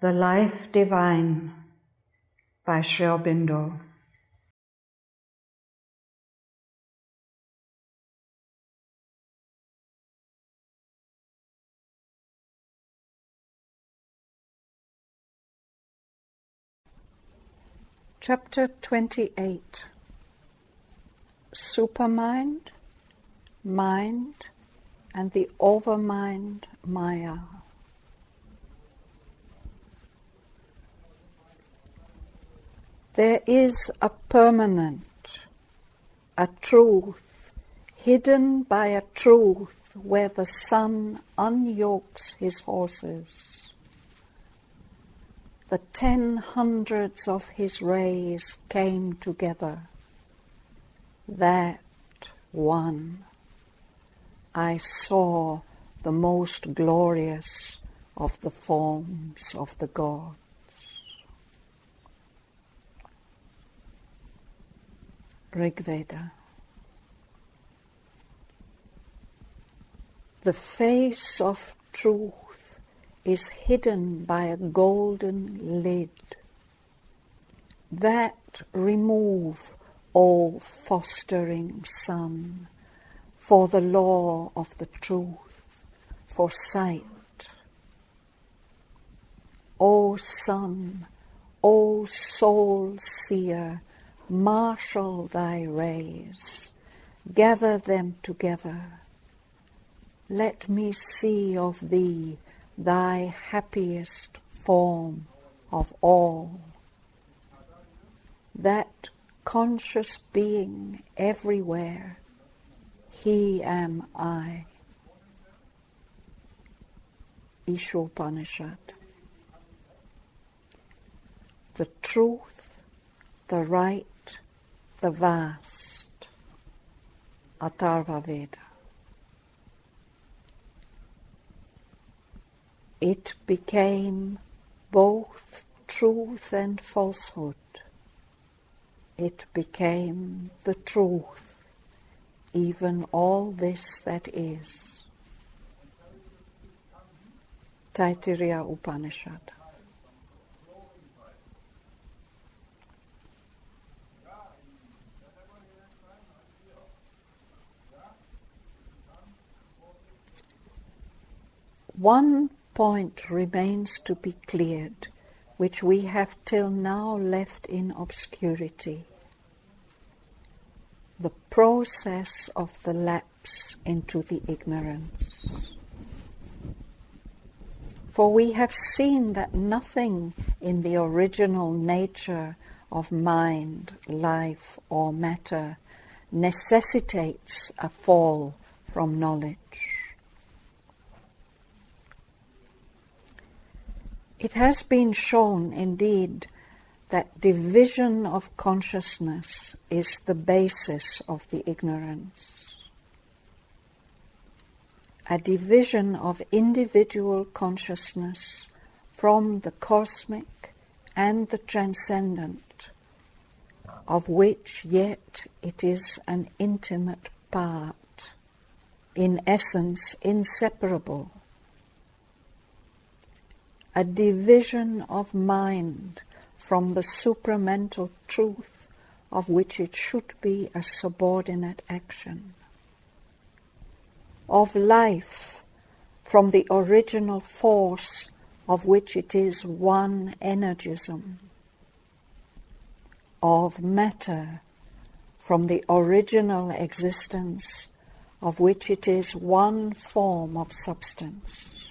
The Life Divine by Sri Aurobindo. Chapter 28. Supermind, Mind, and the Overmind Maya. There is a permanent, a truth, hidden by a truth where the sun unyokes his horses. The 10 hundreds of his rays came together. That one, I saw the most glorious of the forms of the gods. Rig Veda. The face of truth is hidden by a golden lid. That remove, O fostering sun, for the law of the truth, for sight. O sun, O soul seer, marshal thy rays, gather them together. Let me see of thee thy happiest form of all. That conscious being everywhere, he am I. Ishopanishad. The truth, the right, the vast. Atharva Veda. It became both truth and falsehood. It became the truth, even all this that is. Taittiriya Upanishad. One point remains to be cleared, which we have till now left in obscurity. The process of the lapse into the ignorance. For we have seen that nothing in the original nature of mind, life, or matter necessitates a fall from knowledge. It has been shown, indeed, that division of consciousness is the basis of the ignorance. A division of individual consciousness from the cosmic and the transcendent, of which yet it is an intimate part, in essence inseparable. A division of mind from the supramental truth of which it should be a subordinate action. Of life from the original force of which it is one energism. Of matter from the original existence of which it is one form of substance.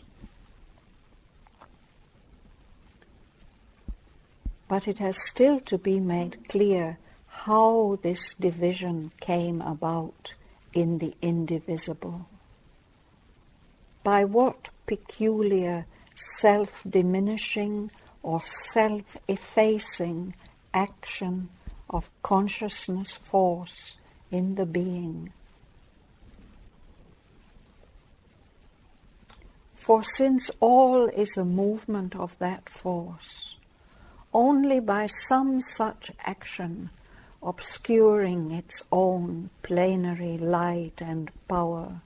But it has still to be made clear how this division came about in the indivisible. By what peculiar self-diminishing or self-effacing action of consciousness force in the being. For since all is a movement of that force, only by some such action, obscuring its own plenary light and power,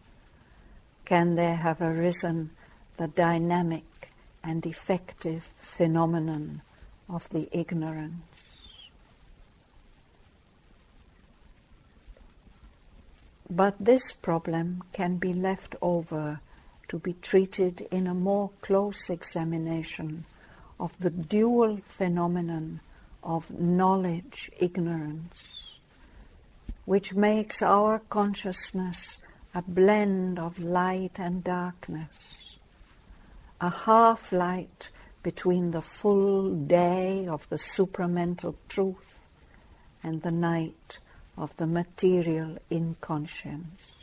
can there have arisen the dynamic and effective phenomenon of the ignorance. But this problem can be left over to be treated in a more close examination of the dual phenomenon of knowledge-ignorance, which makes our consciousness a blend of light and darkness, a half-light between the full day of the supramental truth and the night of the material inconscience.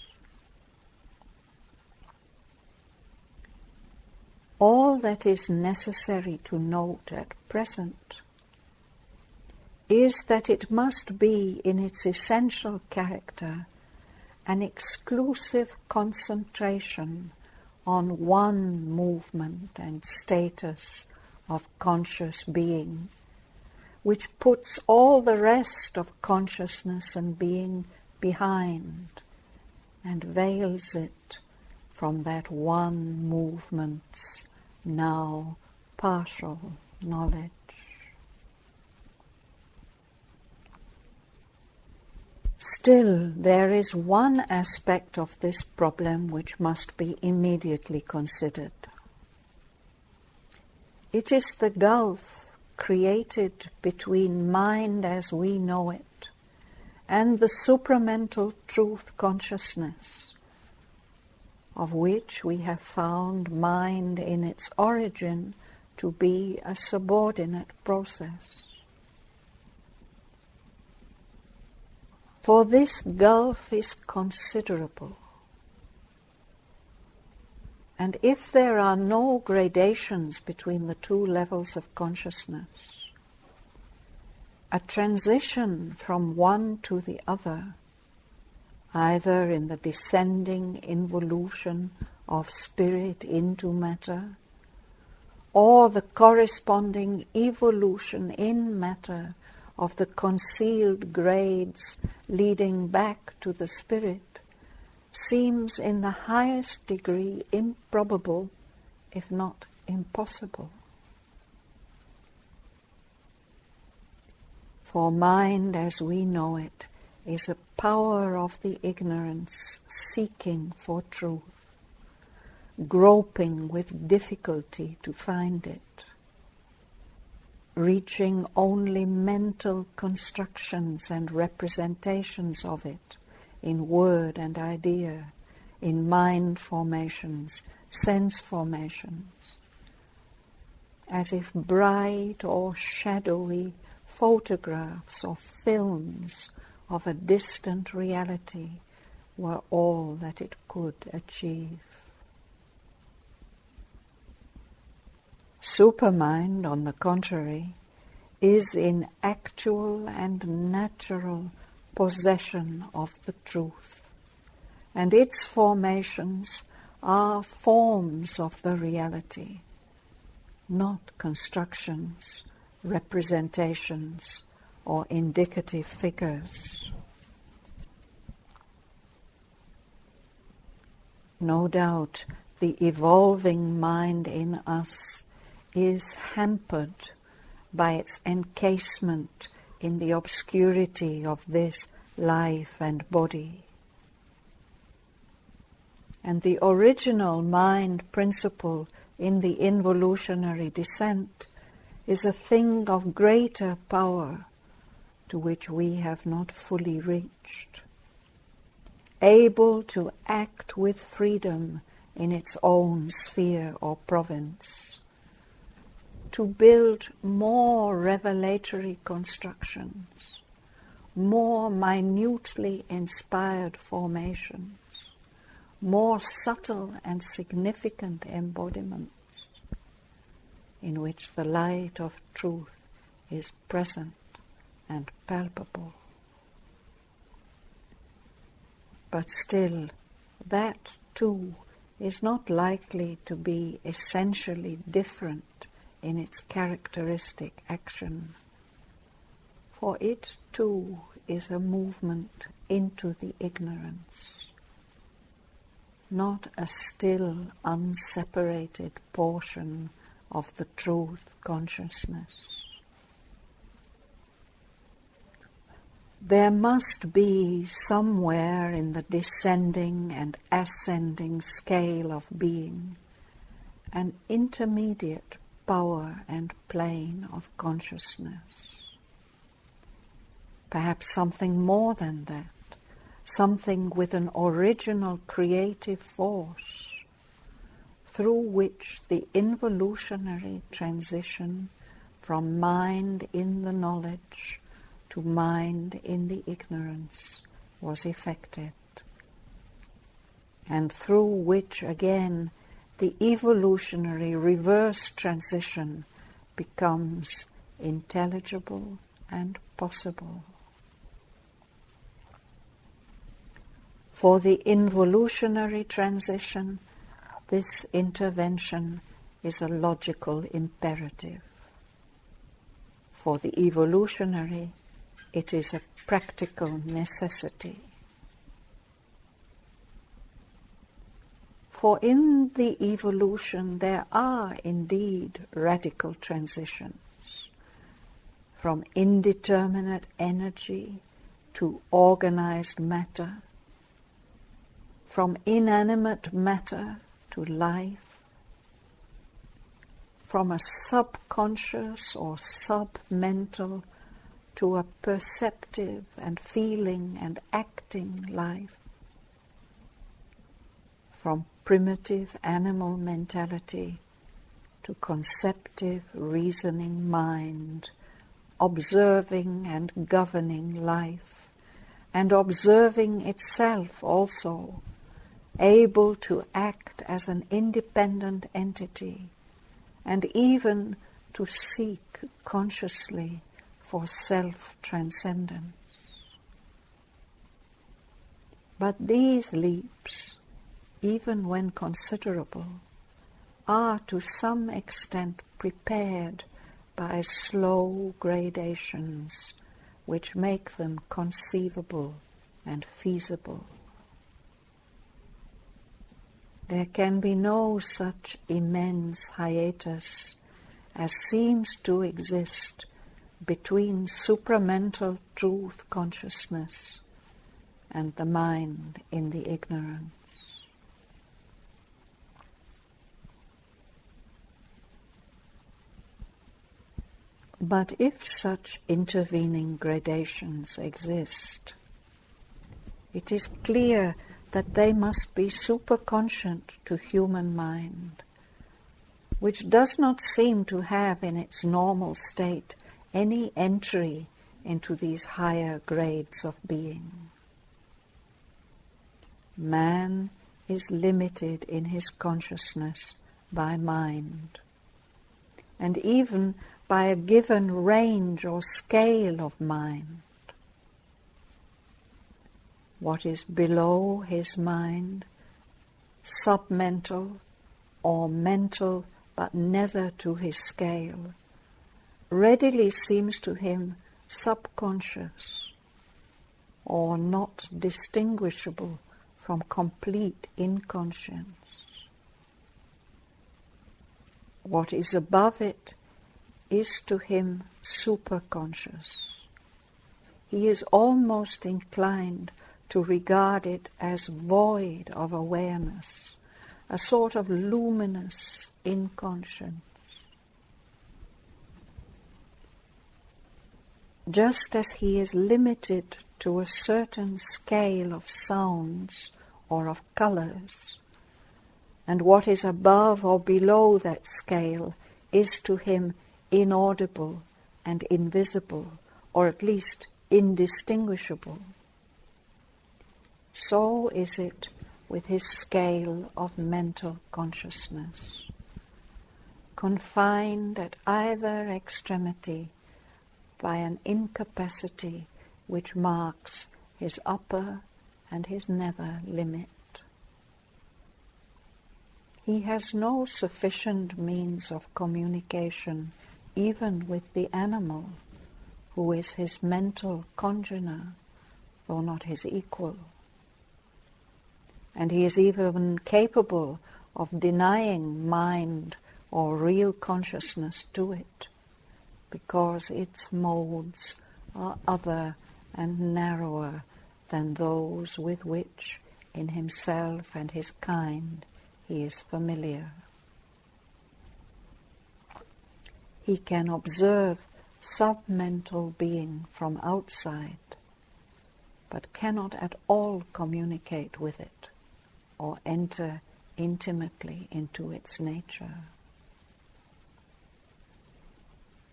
All that is necessary to note at present is that it must be in its essential character an exclusive concentration on one movement and status of conscious being, which puts all the rest of consciousness and being behind and veils it from that one movement's now partial knowledge. Still, there is one aspect of this problem which must be immediately considered. It is the gulf created between mind as we know it and the supramental truth consciousness, of which we have found mind in its origin to be a subordinate process. For this gulf is considerable, and if there are no gradations between the two levels of consciousness, a transition from one to the other, either in the descending involution of spirit into matter, or the corresponding evolution in matter of the concealed grades leading back to the spirit, seems in the highest degree improbable, if not impossible. For mind as we know it is a power of the ignorance seeking for truth, groping with difficulty to find it, reaching only mental constructions and representations of it in word and idea, in mind formations, sense formations, as if bright or shadowy photographs or films of a distant reality were all that it could achieve. Supermind, on the contrary, is in actual and natural possession of the truth, and its formations are forms of the reality, not constructions, representations, or indicative figures. No doubt the evolving mind in us is hampered by its encasement in the obscurity of this life and body. And the original mind principle in the involutionary descent is a thing of greater power to which we have not fully reached, able to act with freedom in its own sphere or province, to build more revelatory constructions, more minutely inspired formations, more subtle and significant embodiments, in which the light of truth is present and palpable. But still, that too is not likely to be essentially different in its characteristic action, for it too is a movement into the ignorance, not a still unseparated portion of the truth consciousness. There must be somewhere in the descending and ascending scale of being an intermediate power and plane of consciousness. Perhaps something more than that, something with an original creative force through which the involutionary transition from mind in the knowledge to mind in the ignorance was effected, and through which again the evolutionary reverse transition becomes intelligible and possible. For the involutionary transition, this intervention is a logical imperative. For the evolutionary, it is a practical necessity. For in the evolution there are indeed radical transitions, from indeterminate energy to organized matter, from inanimate matter to life, from a subconscious or submental to a perceptive and feeling and acting life, from primitive animal mentality to conceptive reasoning mind, observing and governing life, and observing itself also, able to act as an independent entity, and even to seek consciously for self-transcendence. But these leaps, even when considerable, are to some extent prepared by slow gradations which make them conceivable and feasible. There can be no such immense hiatus as seems to exist between supramental truth consciousness and the mind in the ignorance. But if such intervening gradations exist, it is clear that they must be superconscient to human mind, which does not seem to have in its normal state any entry into these higher grades of being. Man is limited in his consciousness by mind, and even by a given range or scale of mind. What is below his mind, submental or mental but neither to his scale, readily seems to him subconscious or not distinguishable from complete inconscience. What is above it is to him superconscious. He is almost inclined to regard it as void of awareness, a sort of luminous inconscience. Just as he is limited to a certain scale of sounds or of colors, and what is above or below that scale is to him inaudible and invisible, or at least indistinguishable, so is it with his scale of mental consciousness, confined at either extremity by an incapacity which marks his upper and his nether limit. He has no sufficient means of communication even with the animal, who is his mental congener, though not his equal. And he is even capable of denying mind or real consciousness to it, because its modes are other and narrower than those with which, in himself and his kind, he is familiar. He can observe submental being from outside, but cannot at all communicate with it or enter intimately into its nature.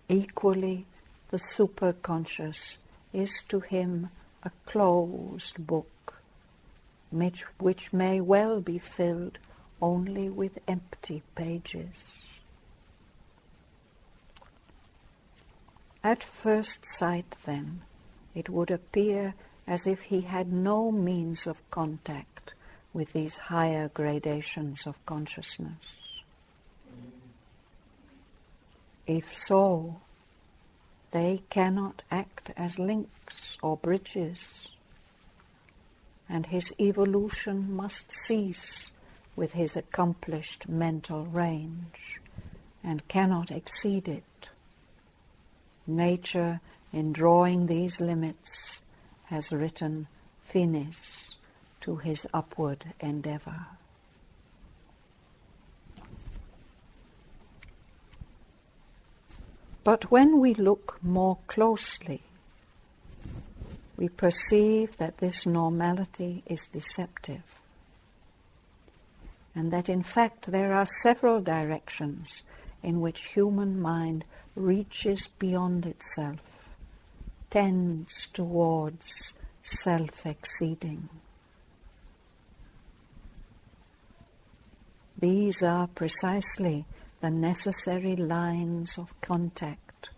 Equally, the superconscious is to him a closed book, which may well be filled only with empty pages. At first sight, then, it would appear as if he had no means of contact with these higher gradations of consciousness. If so, they cannot act as links or bridges, and his evolution must cease with his accomplished mental range, and cannot exceed it. Nature, in drawing these limits, has written finis to his upward endeavor. But when we look more closely, we perceive that this normality is deceptive, and that in fact there are several directions in which human mind reaches beyond itself, tends towards self-exceeding. These are precisely the necessary lines of contact,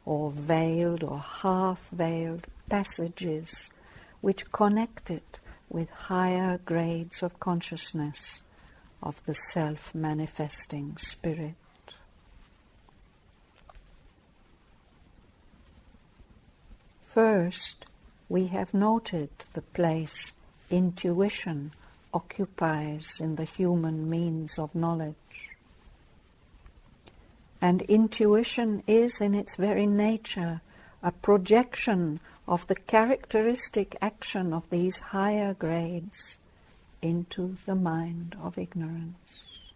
or veiled or half-veiled passages which connect it with higher grades of consciousness of the self-manifesting spirit. First, we have noted the place intuition occupies in the human means of knowledge. And intuition is in its very nature a projection of the characteristic action of these higher grades into the mind of ignorance.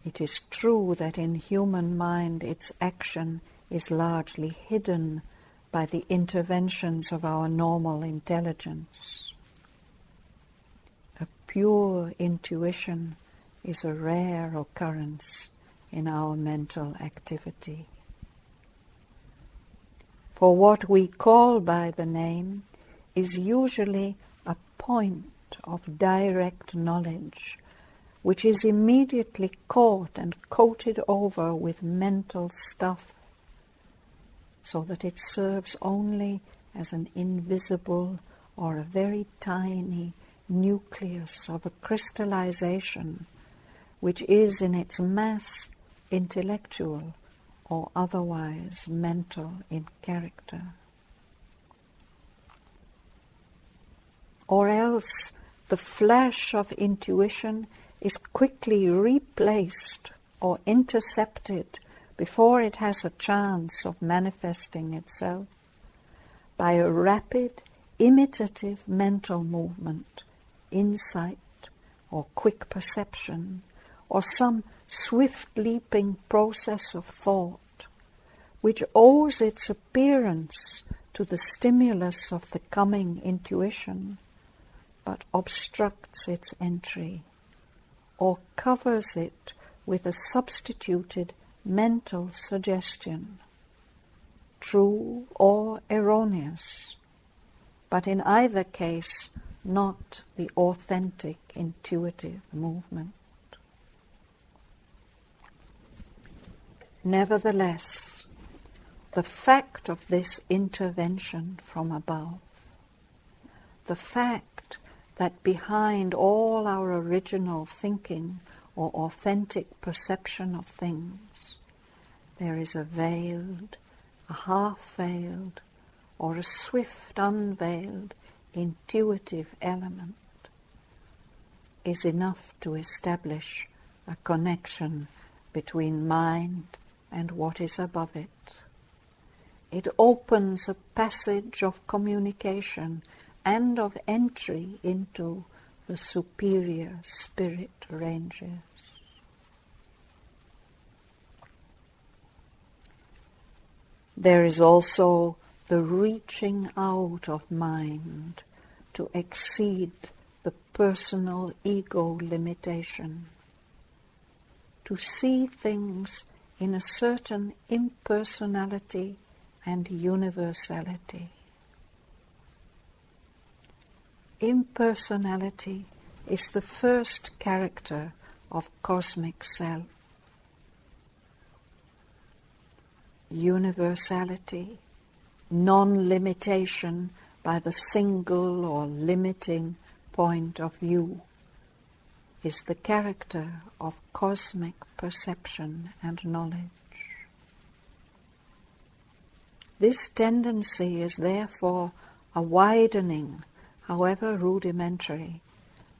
It is true that in human mind its action is largely hidden by the interventions of our normal intelligence. A pure intuition is a rare occurrence in our mental activity. For what we call by the name is usually a point of direct knowledge, which is immediately caught and coated over with mental stuff, so that it serves only as an invisible or a very tiny nucleus of a crystallization which is in its mass intellectual or otherwise mental in character. Or else the flash of intuition is quickly replaced or intercepted before it has a chance of manifesting itself by a rapid, imitative mental movement, insight, or quick perception, or some swift leaping process of thought, which owes its appearance to the stimulus of the coming intuition, but obstructs its entry, or covers it with a substituted mental suggestion, true or erroneous, but in either case not the authentic intuitive movement. Nevertheless, the fact of this intervention from above, the fact that behind all our original thinking or authentic perception of things, there is a veiled, a half-veiled, or a swift unveiled intuitive element, is enough to establish a connection between mind and what is above it. It opens a passage of communication and of entry into the superior spirit ranges. There is also the reaching out of mind to exceed the personal ego limitation, to see things in a certain impersonality and universality. Impersonality is the first character of cosmic self. Universality, non-limitation by the single or limiting point of view, is the character of cosmic perception and knowledge. This tendency is therefore a widening, however rudimentary,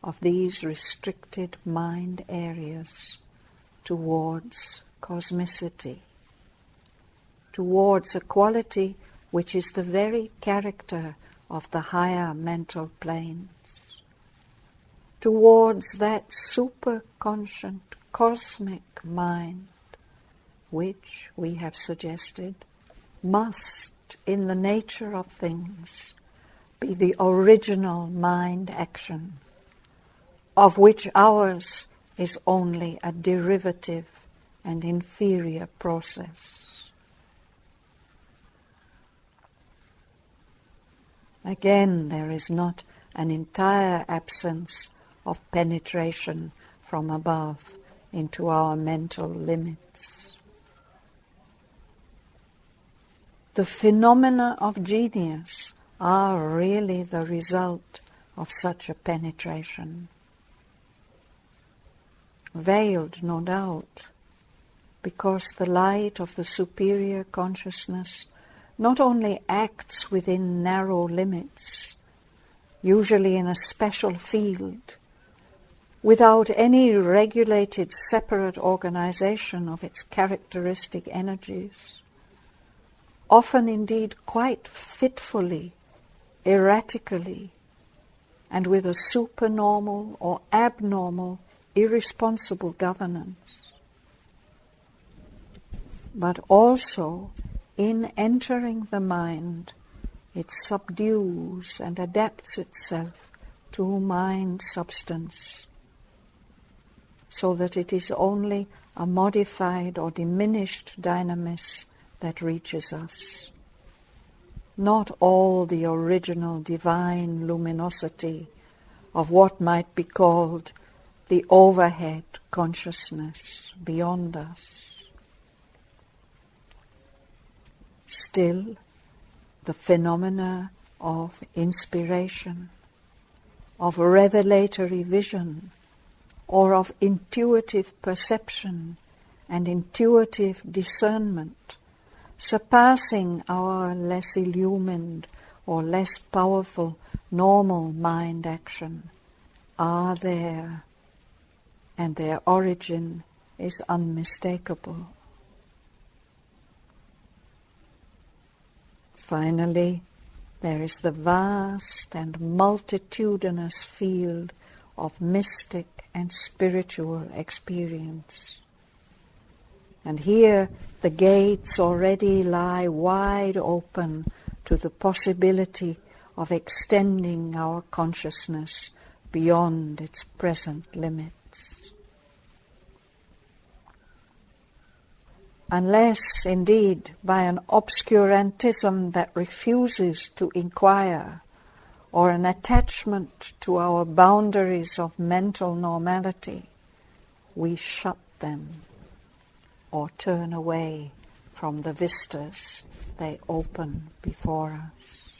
of these restricted mind areas towards cosmicity, towards a quality which is the very character of the higher mental planes, towards that superconscient cosmic mind which, we have suggested, must, in the nature of things, be the original mind action, of which ours is only a derivative and inferior process. Again, there is not an entire absence of penetration from above into our mental limits. The phenomena of genius are really the result of such a penetration. Veiled, no doubt, because the light of the superior consciousness not only acts within narrow limits, usually in a special field, without any regulated separate organization of its characteristic energies, often indeed quite fitfully, erratically, and with a supernormal or abnormal, irresponsible governance. But also, in entering the mind, it subdues and adapts itself to mind substance, so that it is only a modified or diminished dynamis that reaches us. Not all the original divine luminosity of what might be called the overhead consciousness beyond us. Still, the phenomena of inspiration, of revelatory vision, or of intuitive perception and intuitive discernment, surpassing our less illumined or less powerful normal mind action, are there, and their origin is unmistakable. Finally, there is the vast and multitudinous field of mystic and spiritual experience. And here the gates already lie wide open to the possibility of extending our consciousness beyond its present limits. Unless, indeed, by an obscurantism that refuses to inquire, or an attachment to our boundaries of mental normality, we shut them or turn away from the vistas they open before us.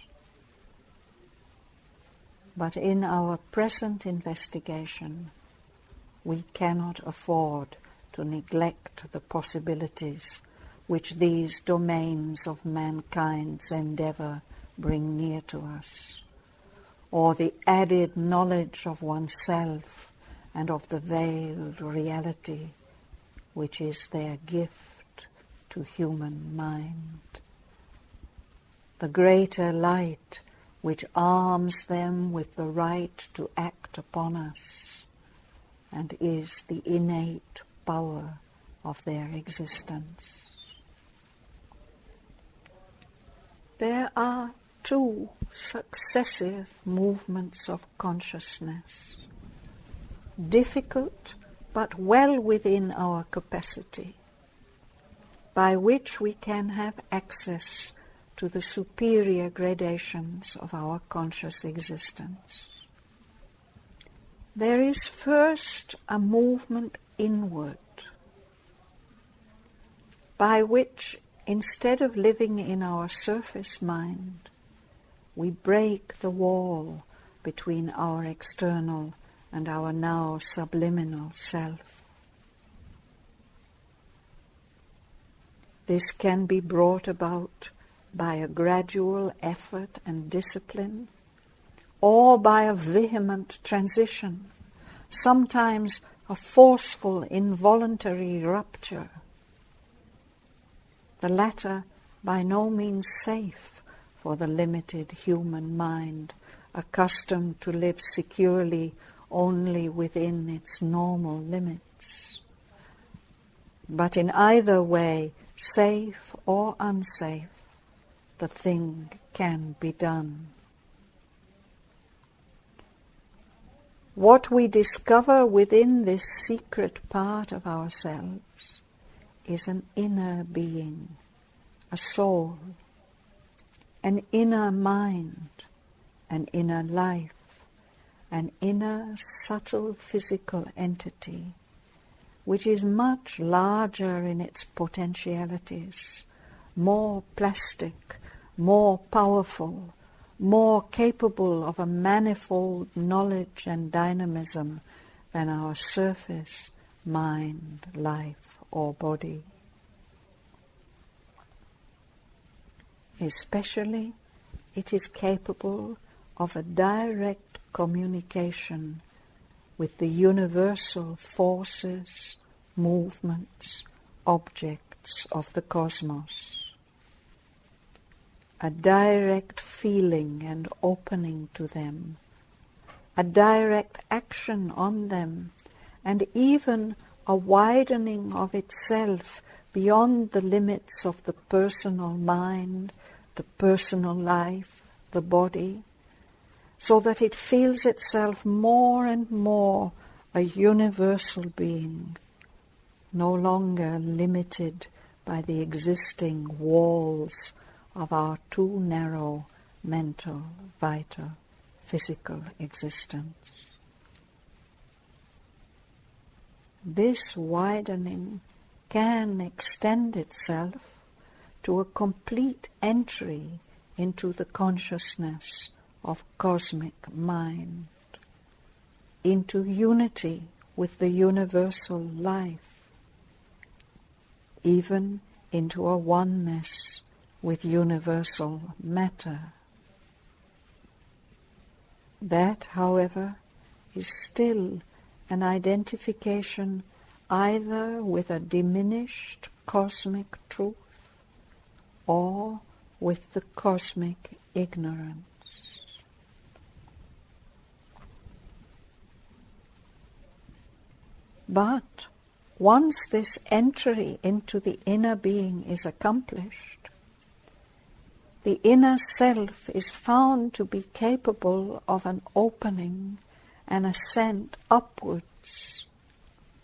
But in our present investigation, we cannot afford to neglect the possibilities which these domains of mankind's endeavor bring near to us, or the added knowledge of oneself and of the veiled reality which is their gift to human mind. The greater light which arms them with the right to act upon us and is the innate power of their existence. There are two successive movements of consciousness, difficult but well within our capacity, by which we can have access to the superior gradations of our conscious existence. There is first a movement inward, by which, instead of living in our surface mind, we break the wall between our external and our now subliminal self. This can be brought about by a gradual effort and discipline, or by a vehement transition, sometimes a forceful involuntary rupture. The latter by no means safe for the limited human mind, accustomed to live securely only within its normal limits. But in either way, safe or unsafe, the thing can be done. What we discover within this secret part of ourselves is an inner being, a soul, an inner mind, an inner life, an inner subtle physical entity, which is much larger in its potentialities, more plastic, more powerful, more capable of a manifold knowledge and dynamism than our surface mind, life, or body. Especially, it is capable of a direct communication with the universal forces, movements, objects of the cosmos. A direct feeling and opening to them, a direct action on them, and even a widening of itself beyond the limits of the personal mind, the personal life, the body, so that it feels itself more and more a universal being, no longer limited by the existing walls of our too narrow mental, vital, physical existence. This widening can extend itself to a complete entry into the consciousness of cosmic mind, into unity with the universal life, even into a oneness with universal matter. That, however, is still an identification either with a diminished cosmic truth or with the cosmic ignorance. But once this entry into the inner being is accomplished, the inner self is found to be capable of an opening, an ascent upwards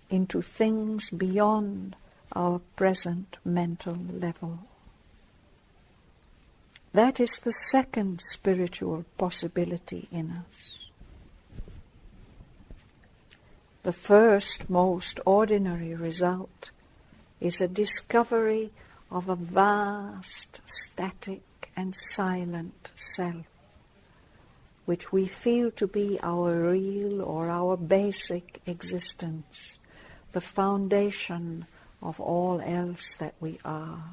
into things beyond our present mental level. That is the second spiritual possibility in us. The first, most ordinary result is a discovery of a vast, static, and silent self, which we feel to be our real or our basic existence, the foundation of all else that we are.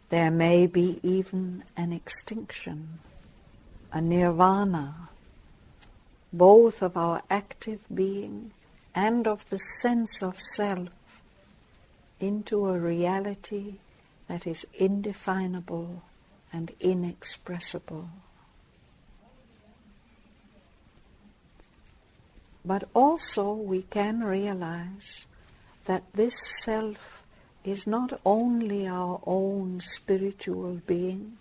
There may be even an extinction, a nirvana both of our active being and of the sense of self, into a reality that is indefinable and inexpressible. But also we can realize that this self is not only our own spiritual being,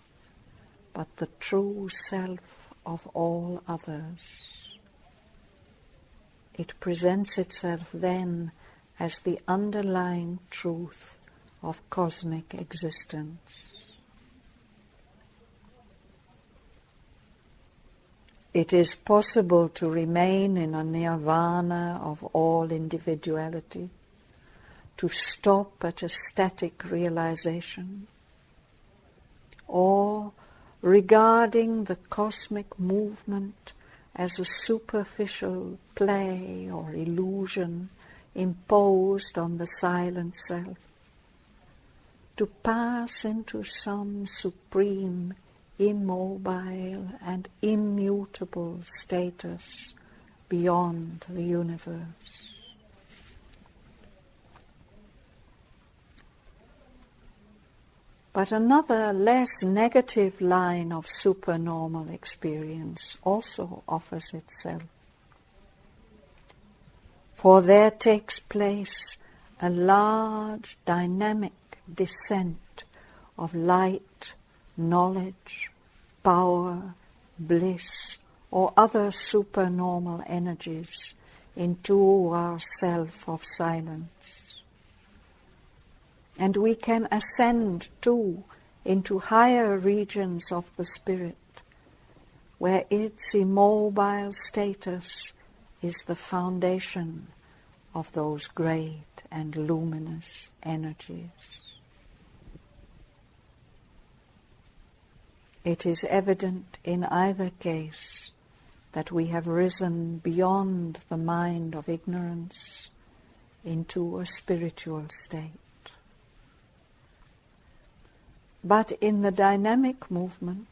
but the true self of all others. It presents itself then as the underlying truth of cosmic existence. It is possible to remain in a nirvana of all individuality, to stop at a static realization, or regarding the cosmic movement as a superficial play or illusion imposed on the silent self, to pass into some supreme, immobile and immutable status beyond the universe. But another, less negative line of supernormal experience also offers itself. For there takes place a large dynamic descent of light, knowledge, power, bliss, or other supernormal energies into our self of silence. And we can ascend too into higher regions of the spirit, where its immobile status is the foundation of those great and luminous energies. It is evident in either case that we have risen beyond the mind of ignorance into a spiritual state. But in the dynamic movement,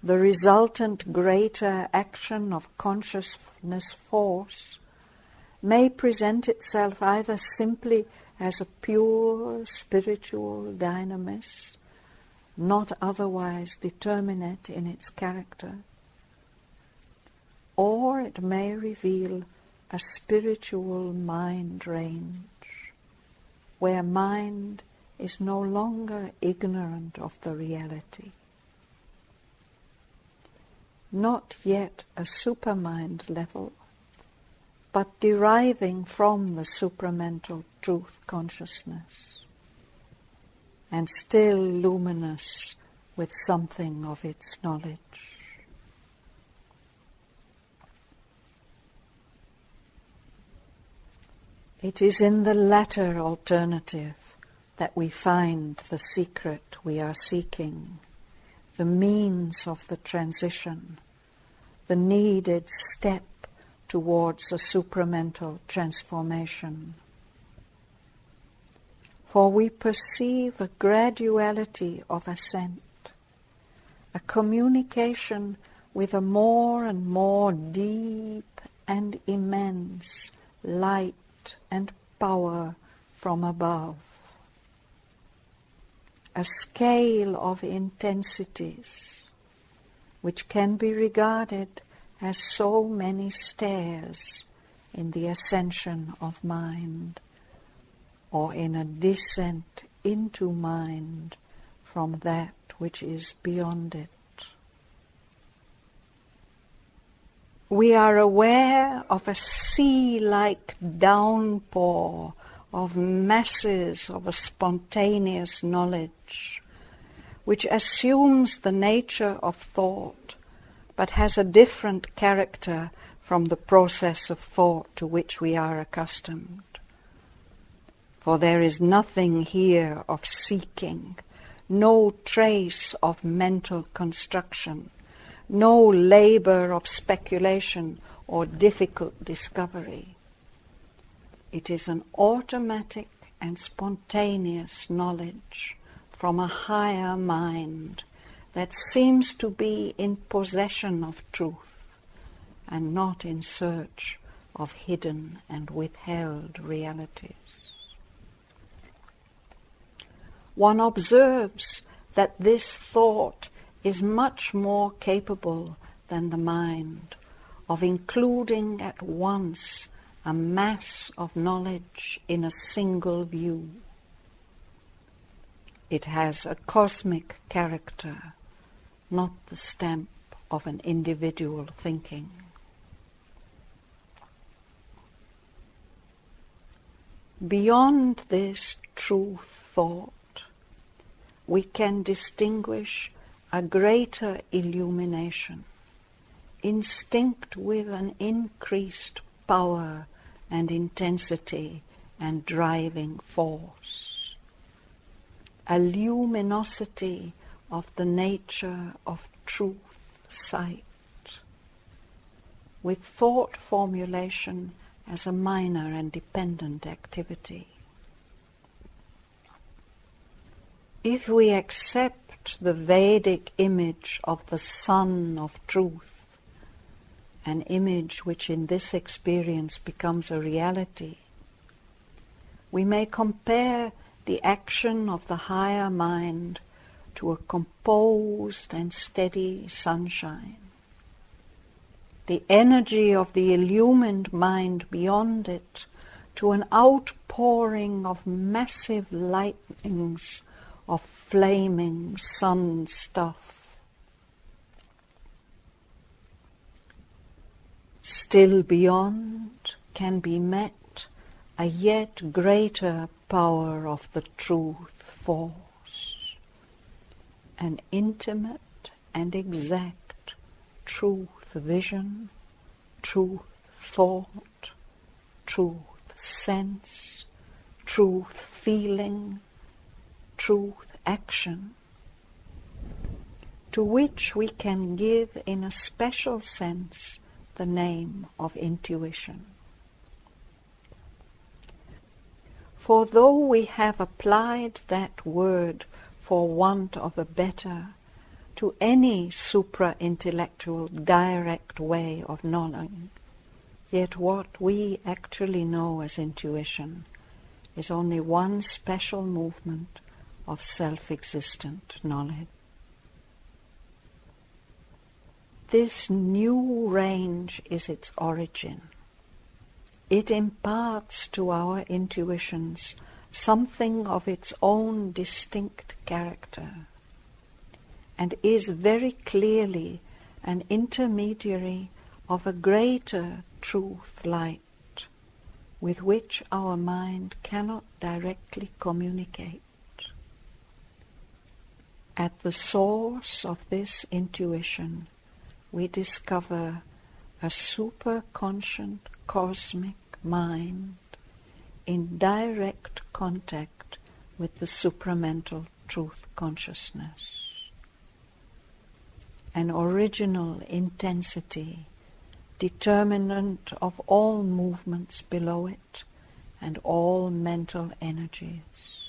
the resultant greater action of consciousness force may present itself either simply as a pure spiritual dynamis, not otherwise determinate in its character, or it may reveal a spiritual mind range, where mind is no longer ignorant of the reality. Not yet a supermind level, but deriving from the supramental truth consciousness, and still luminous with something of its knowledge. It is in the latter alternative that we find the secret we are seeking, the means of the transition, the needed step towards a supramental transformation. For we perceive a graduality of ascent, a communication with a more and more deep and immense light and power from above, a scale of intensities which can be regarded as so many stairs in the ascension of mind, or in a descent into mind from that which is beyond it. We are aware of a sea-like downpour of masses of a spontaneous knowledge, which assumes the nature of thought, but has a different character from the process of thought to which we are accustomed. For there is nothing here of seeking, no trace of mental construction, no labor of speculation or difficult discovery. It is an automatic and spontaneous knowledge from a higher mind that seems to be in possession of truth and not in search of hidden and withheld realities. One observes that this thought is much more capable than the mind of including at once a mass of knowledge in a single view. It has a cosmic character, not the stamp of an individual thinking. Beyond this truth thought, we can distinguish a greater illumination, instinct with an increased power and intensity and driving force, a luminosity of the nature of truth sight, with thought formulation as a minor and dependent activity. If we accept the Vedic image of the sun of truth, an image which in this experience becomes a reality, we may compare the action of the higher mind to a composed and steady sunshine. The energy of the illumined mind beyond it to an outpouring of massive lightnings of flaming sun stuff. Still beyond can be met a yet greater power of the truth force, an intimate and exact truth vision, truth thought, truth sense, truth feeling, truth action, to which we can give in a special sense the name of intuition. For though we have applied that word for want of a better to any supra-intellectual direct way of knowing, yet what we actually know as intuition is only one special movement of self-existent knowledge. This new range is its origin. It imparts to our intuitions something of its own distinct character, and is very clearly an intermediary of a greater truth light with which our mind cannot directly communicate. At the source of this intuition, we discover a superconscient cosmic mind in direct contact with the supramental truth consciousness, an original intensity, determinant of all movements below it and all mental energies.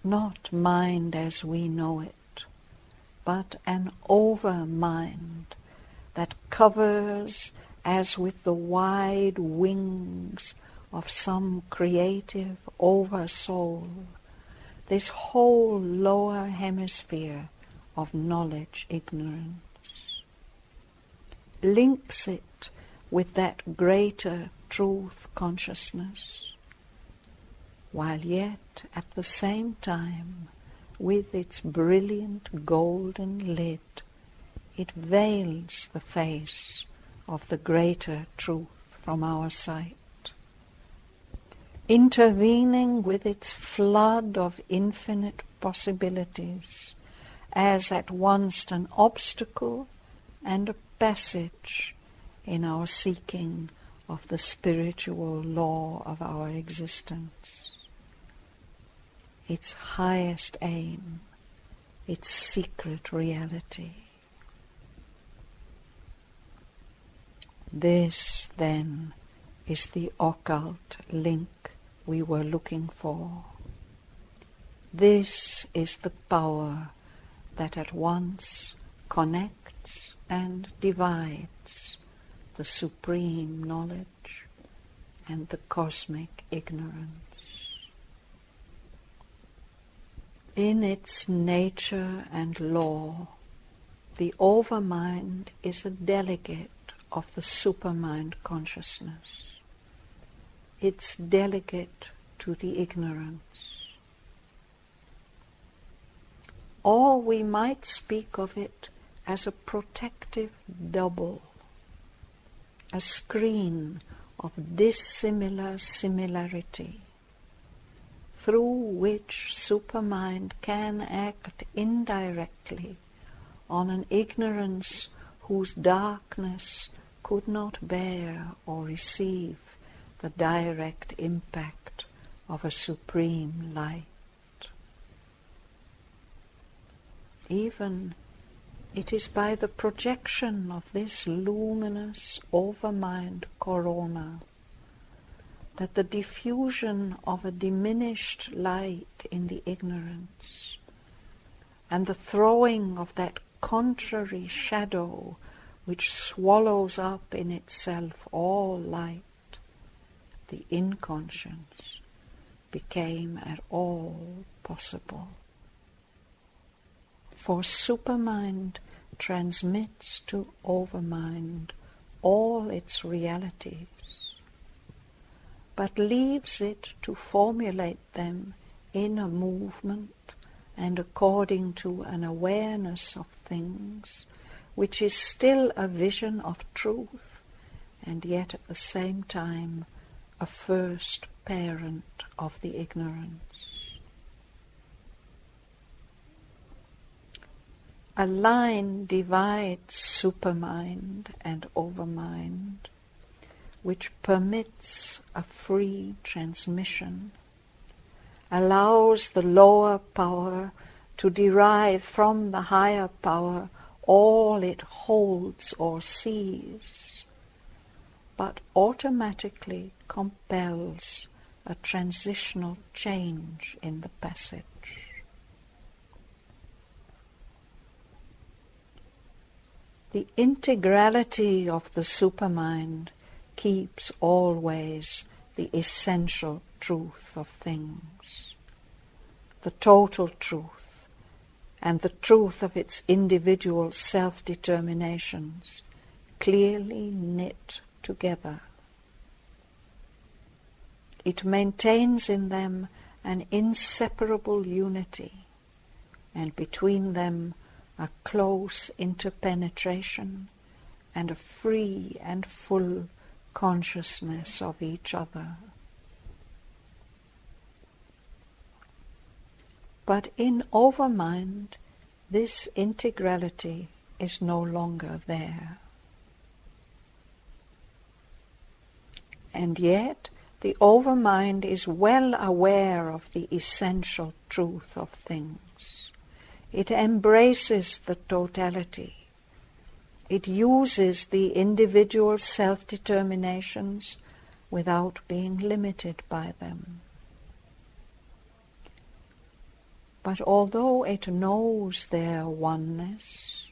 Not mind as we know it, but an overmind that covers as with the wide wings of some creative oversoul this whole lower hemisphere of knowledge ignorance, links it with that greater truth consciousness, while yet at the same time with its brilliant golden lid it veils the face of the greater truth from our sight, intervening with its flood of infinite possibilities as at once an obstacle and a passage in our seeking of the spiritual law of our existence, its highest aim, its secret reality. This, then, is the occult link we were looking for. This is the power that at once connects separates and divides the supreme knowledge and the cosmic ignorance. In its nature and law, the Overmind is a delegate of the Supermind consciousness. It's delegate to the ignorance. Or we might speak of it as a protective double, a screen of dissimilar similarity, through which Supermind can act indirectly on an ignorance whose darkness could not bear or receive the direct impact of a supreme light. Even it is by the projection of this luminous Overmind corona that the diffusion of a diminished light in the ignorance and the throwing of that contrary shadow which swallows up in itself all light, the inconscience, became at all possible. For Supermind transmits to Overmind all its realities, but leaves it to formulate them in a movement and according to an awareness of things, which is still a vision of truth, and yet at the same time a first parent of the ignorance. A line divides Supermind and Overmind, which permits a free transmission, allows the lower power to derive from the higher power all it holds or sees, but automatically compels a transitional change in the passage. The integrality of the Supermind keeps always the essential truth of things, the total truth, and the truth of its individual self-determinations clearly knit together. It maintains in them an inseparable unity, and between them a close interpenetration and a free and full consciousness of each other. But in Overmind, this integrality is no longer there. And yet, the Overmind is well aware of the essential truth of things. It embraces the totality. It uses the individual self-determinations without being limited by them. But although it knows their oneness,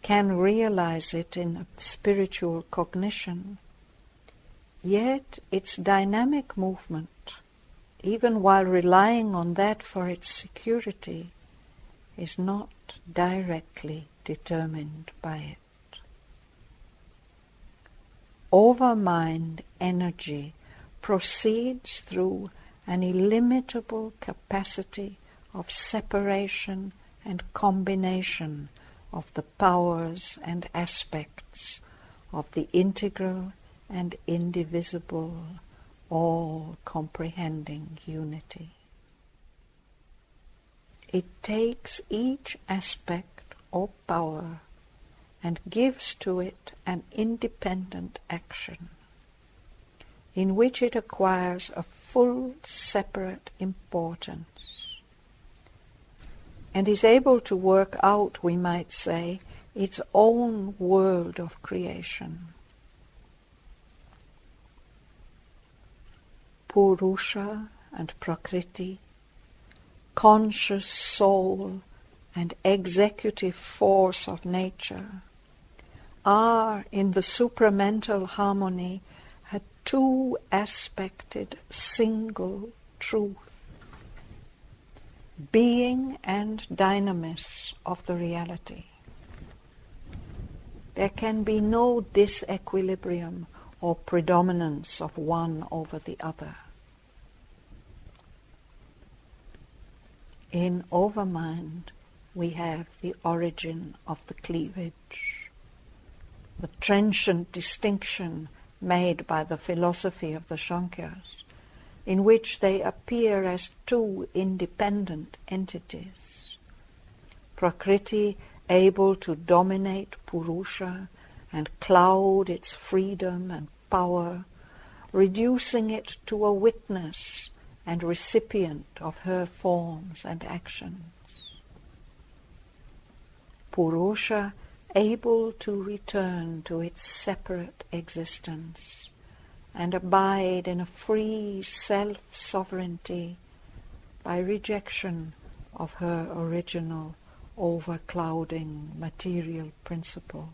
can realize it in a spiritual cognition, yet its dynamic movement, even while relying on that for its security, is not directly determined by it. Overmind energy proceeds through an illimitable capacity of separation and combination of the powers and aspects of the integral and indivisible, all-comprehending unity. It takes each aspect or power and gives to it an independent action, in which it acquires a full separate importance, and is able to work out, we might say, its own world of creation. Purusha and Prakriti, conscious soul and executive force of nature, are in the supramental harmony a two-aspected single truth, being and dynamis of the reality. There can be no disequilibrium or predominance of one over the other. In Overmind, we have the origin of the cleavage, the trenchant distinction made by the philosophy of the Sankhya's, in which they appear as two independent entities. Prakriti able to dominate Purusha and cloud its freedom and power, reducing it to a witness and recipient of her forms and actions. Purusha able to return to its separate existence and abide in a free self-sovereignty by rejection of her original overclouding material principle.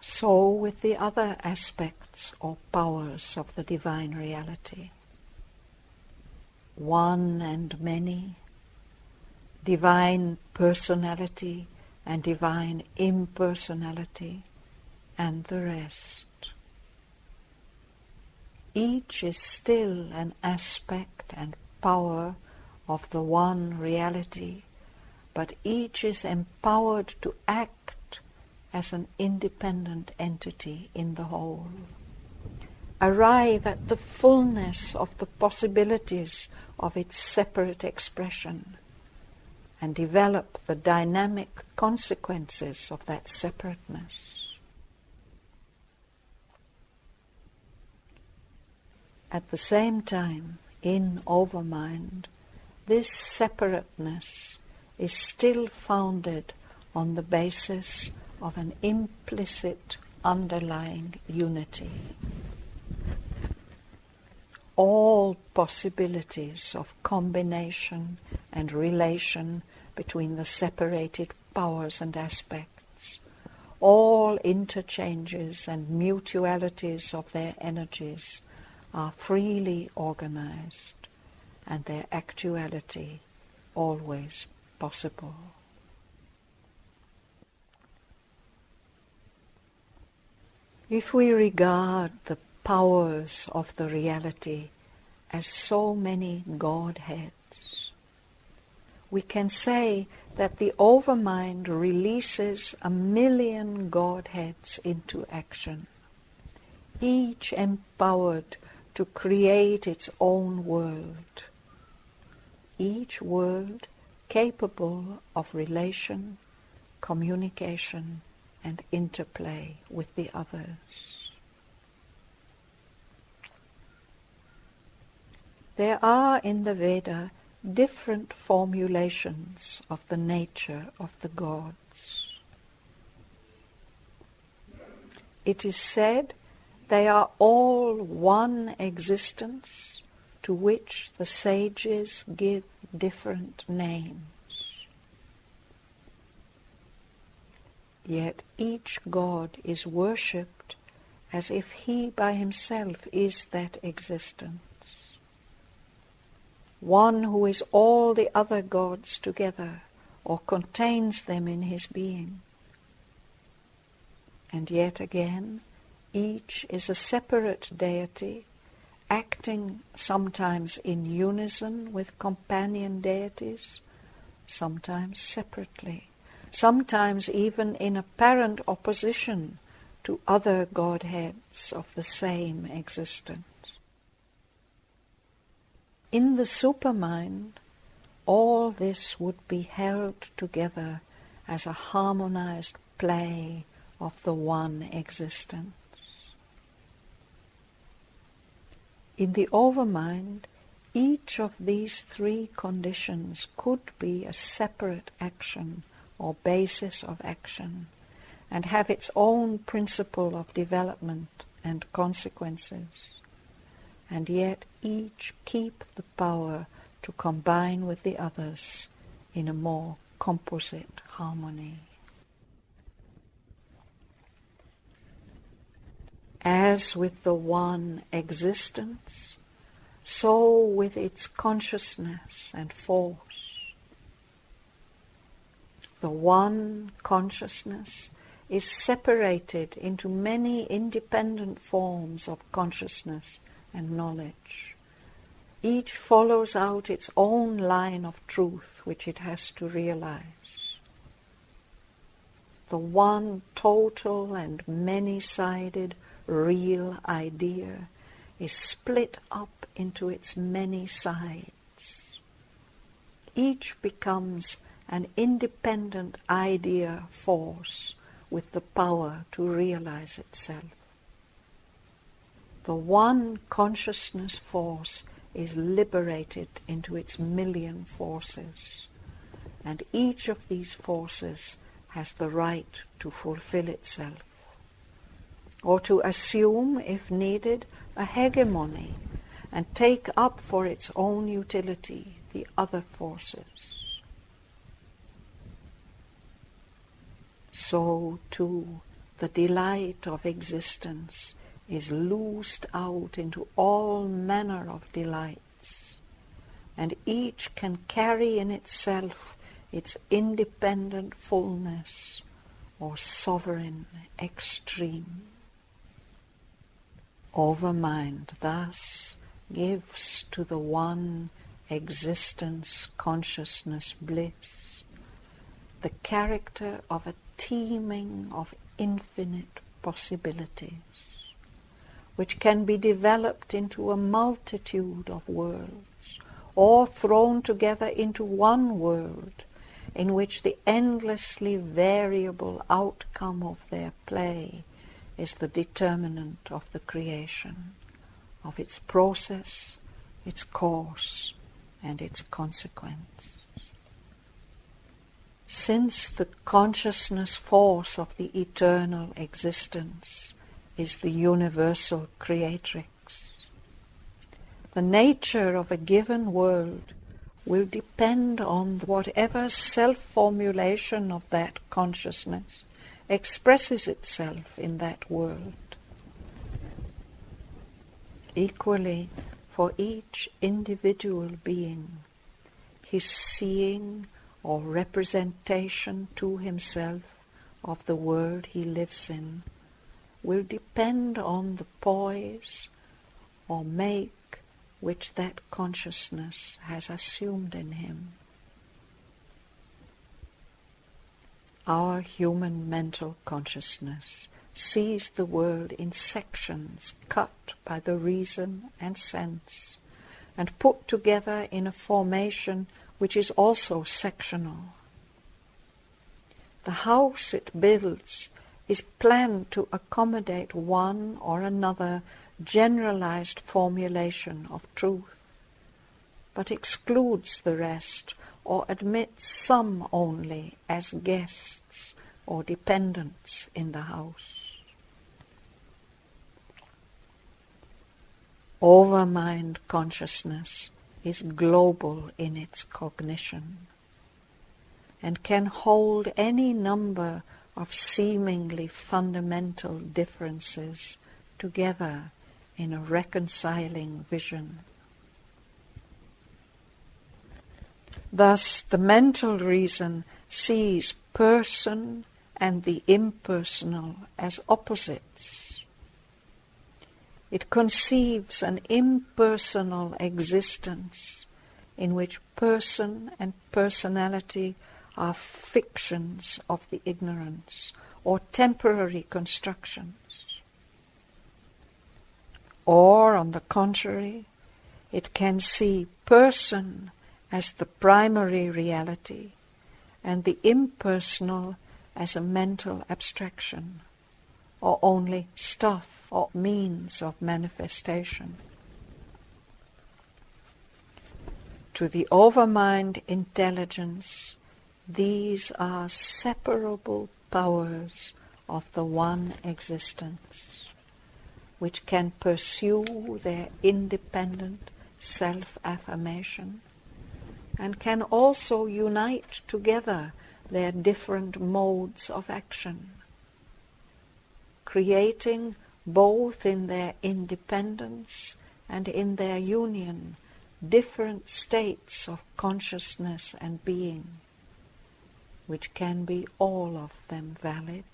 So with the other aspects or powers of the divine reality. One and many, divine personality and divine impersonality, and the rest. Each is still an aspect and power of the one reality, but each is empowered to act as an independent entity in the whole. Arrive at the fullness of the possibilities of its separate expression, and develop the dynamic consequences of that separateness. At the same time, in Overmind, this separateness is still founded on the basis of an implicit underlying unity. All possibilities of combination and relation between the separated powers and aspects, all interchanges and mutualities of their energies are freely organized, and their actuality always possible. If we regard the powers of the reality as so many Godheads, we can say that the Overmind releases 1,000,000 Godheads into action, each empowered to create its own world, each world capable of relation, communication, and interplay with the others. There are in the Veda different formulations of the nature of the gods. It is said they are all one existence to which the sages give different names. Yet each god is worshipped as if he by himself is that existence, one who is all the other gods together or contains them in his being. And yet again, each is a separate deity, acting sometimes in unison with companion deities, sometimes separately, sometimes even in apparent opposition to other Godheads of the same existence. In the Supermind, all this would be held together as a harmonized play of the one existence. In the Overmind, each of these three conditions could be a separate action or basis of action, and have its own principle of development and consequences, and yet each keep the power to combine with the others in a more composite harmony. As with the one existence, so with its consciousness and force. The one consciousness is separated into many independent forms of consciousness and knowledge. Each follows out its own line of truth which it has to realize. The one total and many-sided real idea is split up into its many sides. Each becomes an independent idea force with the power to realize itself. The one consciousness force is liberated into its million forces, and each of these forces has the right to fulfill itself, or to assume, if needed, a hegemony and take up for its own utility the other forces. So too the delight of existence is loosed out into all manner of delights, and each can carry in itself its independent fullness or sovereign extreme. Overmind thus gives to the one existence consciousness bliss the character of a teeming of infinite possibilities, which can be developed into a multitude of worlds, or thrown together into one world, in which the endlessly variable outcome of their play is the determinant of the creation, of its process, its course, and its consequence. Since the consciousness force of the eternal existence is the universal creatrix, the nature of a given world will depend on whatever self-formulation of that consciousness expresses itself in that world. Equally, for each individual being, his seeing or representation to himself of the world he lives in will depend on the poise or make which that consciousness has assumed in him. Our human mental consciousness sees the world in sections cut by the reason and sense, and put together in a formation which is also sectional. The house it builds is planned to accommodate one or another generalized formulation of truth, but excludes the rest or admits some only as guests or dependents in the house. Overmind consciousness is global in its cognition and can hold any number of seemingly fundamental differences together in a reconciling vision. Thus, the mental reason sees person and the impersonal as opposites. It conceives an impersonal existence in which person and personality are fictions of the ignorance or temporary constructions. Or, on the contrary, it can see person as the primary reality and the impersonal as a mental abstraction, or only stuff or means of manifestation. To the overmind intelligence, these are separable powers of the one existence, which can pursue their independent self-affirmation and can also unite together their different modes of action, creating both in their independence and in their union, different states of consciousness and being, which can be all of them valid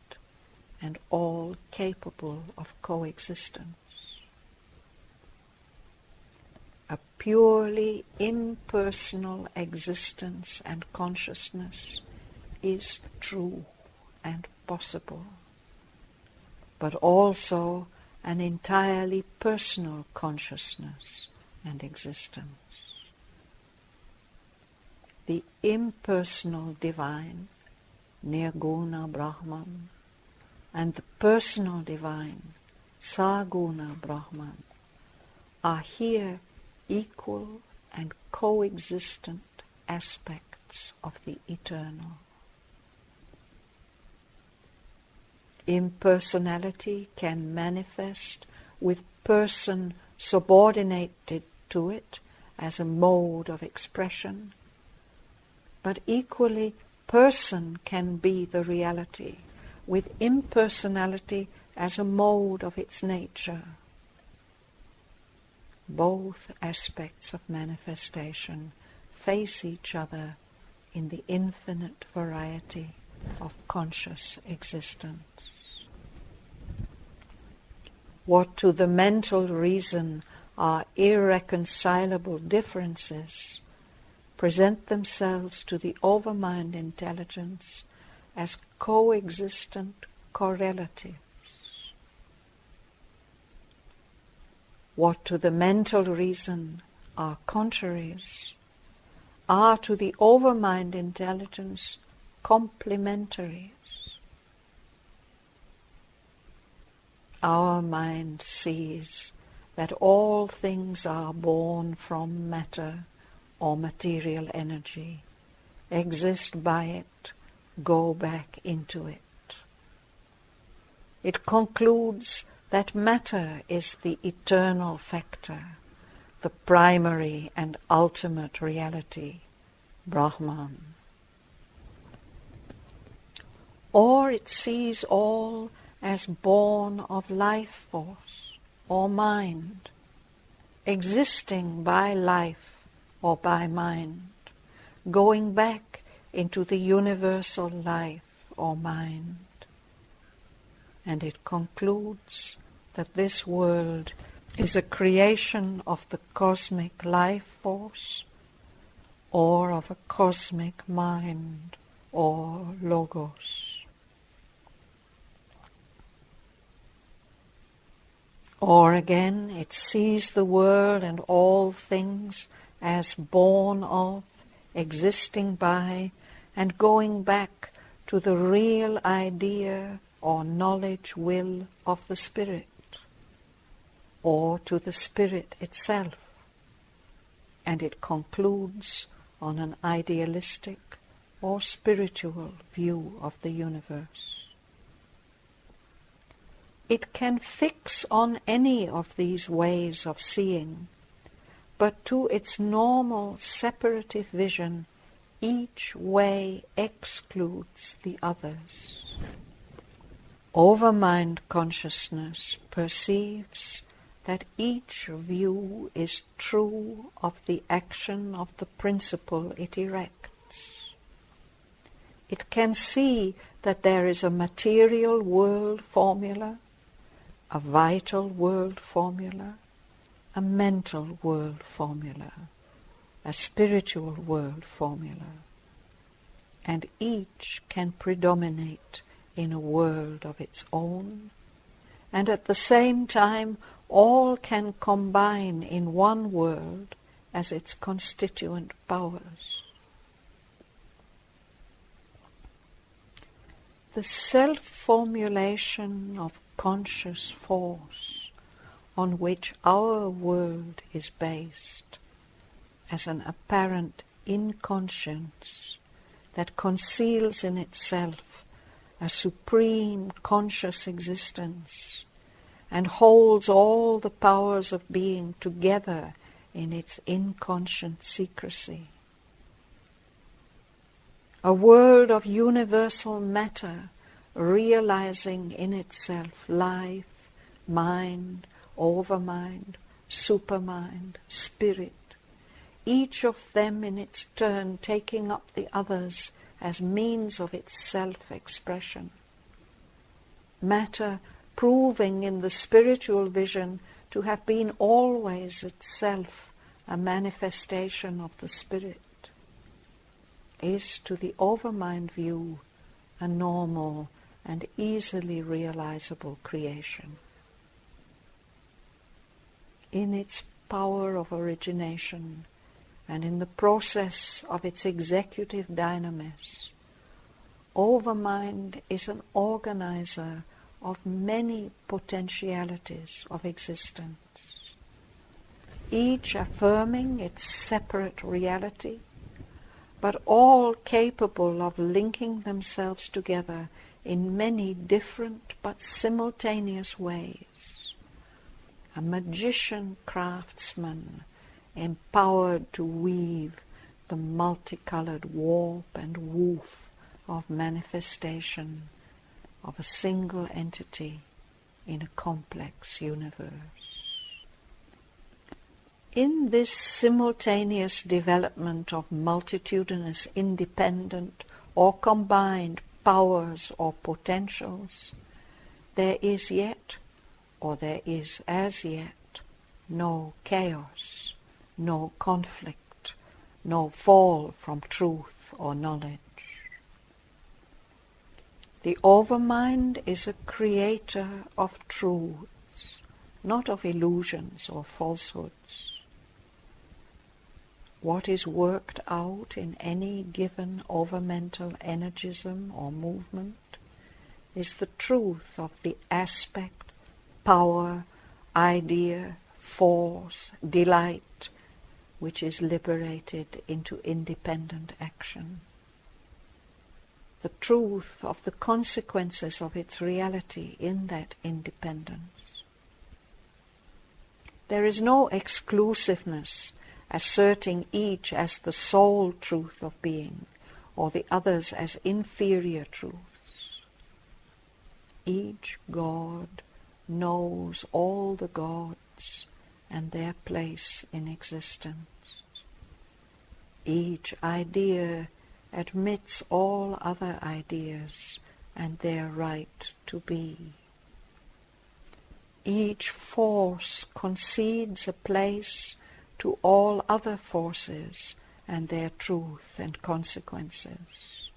and all capable of coexistence. A purely impersonal existence and consciousness is true and possible, but also an entirely personal consciousness and existence. The impersonal divine, Nirguna Brahman, and the personal divine, Saguna Brahman, are here equal and coexistent aspects of the eternal. Impersonality can manifest with person subordinated to it as a mode of expression, but equally person can be the reality, with impersonality as a mode of its nature. Both aspects of manifestation face each other in the infinite variety of conscious existence. What to the mental reason are irreconcilable differences present themselves to the overmind intelligence as coexistent correlatives. What to the mental reason are contraries are to the overmind intelligence complementaries. Our mind sees that all things are born from matter or material energy, exist by it, go back into it. It concludes that matter is the eternal factor, the primary and ultimate reality, Brahman. Or it sees all as born of life force or mind, existing by life or by mind, going back into the universal life or mind. And it concludes that this world is a creation of the cosmic life force or of a cosmic mind or logos. Or again, it sees the world and all things as born of, existing by, and going back to the real idea or knowledge will of the Spirit, or to the Spirit itself, and it concludes on an idealistic or spiritual view of the universe. It can fix on any of these ways of seeing, but to its normal separative vision, each way excludes the others. Overmind consciousness perceives that each view is true of the action of the principle it erects. It can see that there is a material world formula, a vital world formula, a mental world formula, a spiritual world formula, and each can predominate in a world of its own, and at the same time all can combine in one world as its constituent powers. The self-formulation of conscious force on which our world is based, as an apparent inconscience that conceals in itself a supreme conscious existence and holds all the powers of being together in its inconscient secrecy. A world of universal matter realizing in itself life, mind, overmind, supermind, spirit, each of them in its turn taking up the others as means of its self-expression. Matter proving in the spiritual vision to have been always itself a manifestation of the spirit, is to the overmind view a normal and easily realizable creation. In its power of origination and in the process of its executive dynamis, overmind is an organizer of many potentialities of existence, each affirming its separate reality, but all capable of linking themselves together in many different but simultaneous ways. A magician craftsman empowered to weave the multicolored warp and woof of manifestation of a single entity in a complex universe. In this simultaneous development of multitudinous independent or combined powers or potentials, there is yet, or there is as yet, no chaos, no conflict, no fall from truth or knowledge. The overmind is a creator of truths, not of illusions or falsehoods. What is worked out in any given overmental energism or movement is the truth of the aspect, power, idea, force, delight, which is liberated into independent action. The truth of the consequences of its reality in that independence. There is no exclusiveness asserting each as the sole truth of being, or the others as inferior truths. Each God knows all the gods and their place in existence. Each idea admits all other ideas and their right to be. Each force concedes a place to all other forces and their truth and consequences.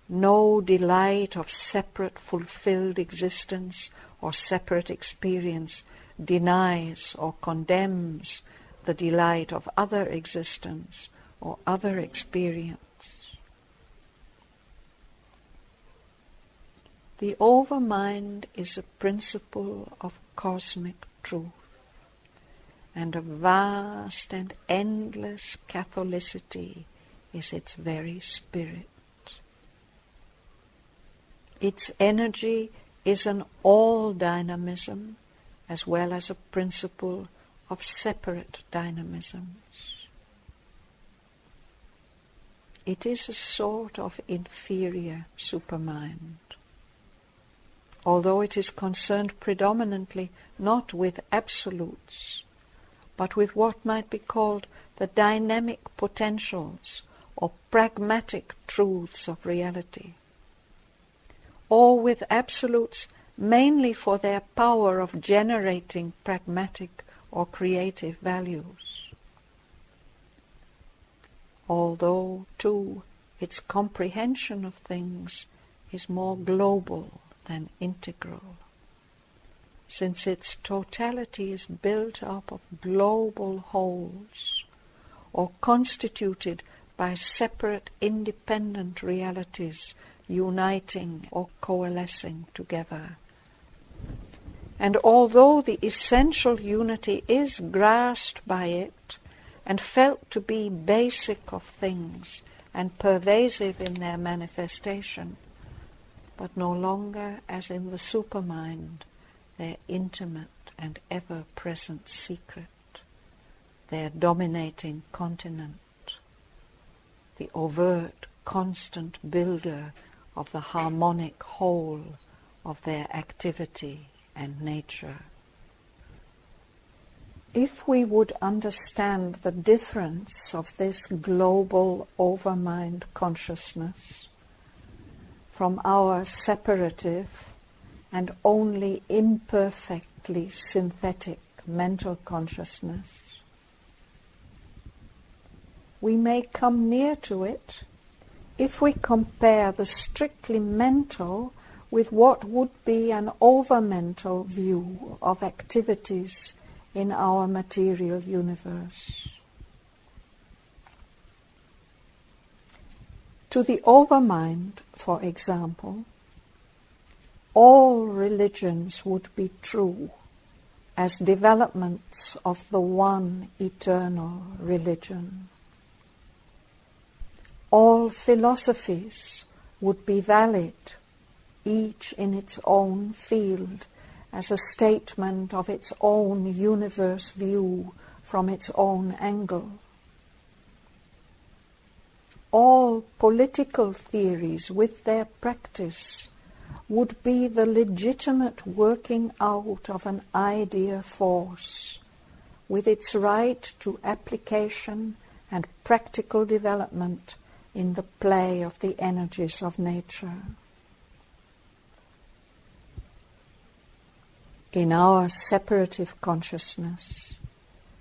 No delight of separate fulfilled existence or separate experience denies or condemns the delight of other existence or other experience. The overmind is a principle of cosmic truth, and a vast and endless Catholicity is its very spirit. Its energy is an all-dynamism as well as a principle of separate dynamisms. It is a sort of inferior supermind, although it is concerned predominantly not with absolutes, but with what might be called the dynamic potentials or pragmatic truths of reality, or with absolutes mainly for their power of generating pragmatic or creative values. Although, too, its comprehension of things is more global than integral, since its totality is built up of global wholes, or constituted by separate independent realities uniting or coalescing together. And although the essential unity is grasped by it and felt to be basic of things and pervasive in their manifestation, but no longer, as in the supermind, their intimate and ever-present secret, their dominating continent, the overt, constant builder of the harmonic whole of their activity and nature. If we would understand the difference of this global overmind consciousness from our separative and only imperfectly synthetic mental consciousness, we may come near to it if we compare the strictly mental with what would be an over-mental view of activities in our material universe. To the overmind, for example, all religions would be true as developments of the one eternal religion. All philosophies would be valid, each in its own field, as a statement of its own universe view from its own angle. All political theories with their practice would be the legitimate working out of an idea force, with its right to application and practical development in the play of the energies of nature. In our separative consciousness,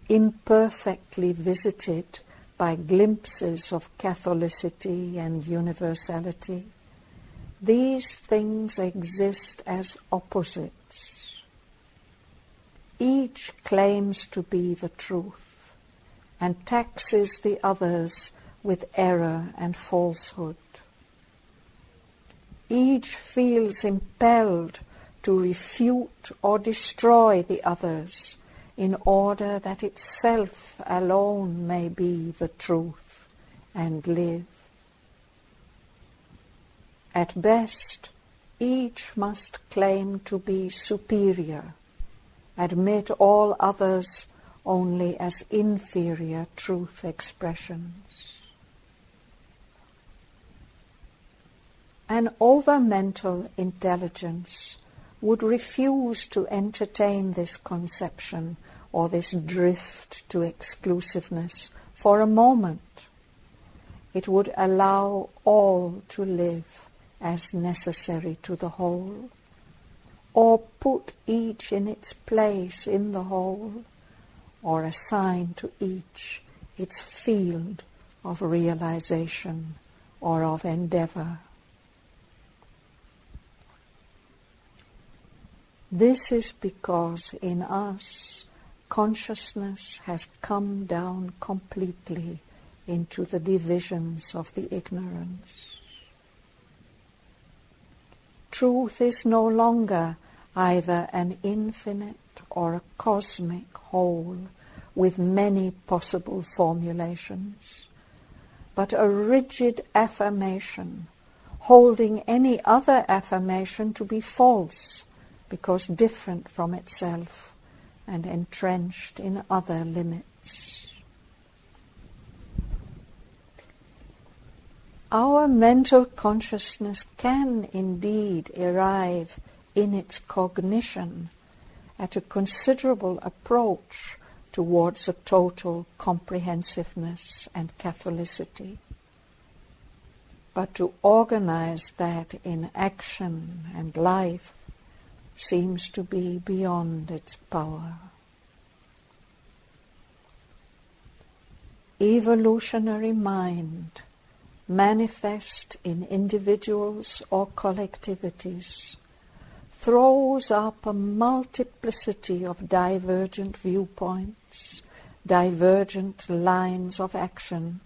imperfectly visited by glimpses of Catholicity and universality, these things exist as opposites. Each claims to be the truth and taxes the others with error and falsehood. Each feels impelled to refute or destroy the others in order that itself alone may be the truth and live. At best, each must claim to be superior, admit all others only as inferior truth expressions. An over-mental intelligence would refuse to entertain this conception or this drift to exclusiveness for a moment. It would allow all to live as necessary to the whole, or put each in its place in the whole, or assign to each its field of realization or of endeavor. This is because in us consciousness has come down completely into the divisions of the ignorance. Truth is no longer either an infinite or a cosmic whole with many possible formulations, but a rigid affirmation holding any other affirmation to be false, because different from itself and entrenched in other limits. Our mental consciousness can indeed arrive in its cognition at a considerable approach towards a total comprehensiveness and Catholicity. But to organize that in action and life seems to be beyond its power. Evolutionary mind, manifest in individuals or collectivities, throws up a multiplicity of divergent viewpoints, divergent lines of action,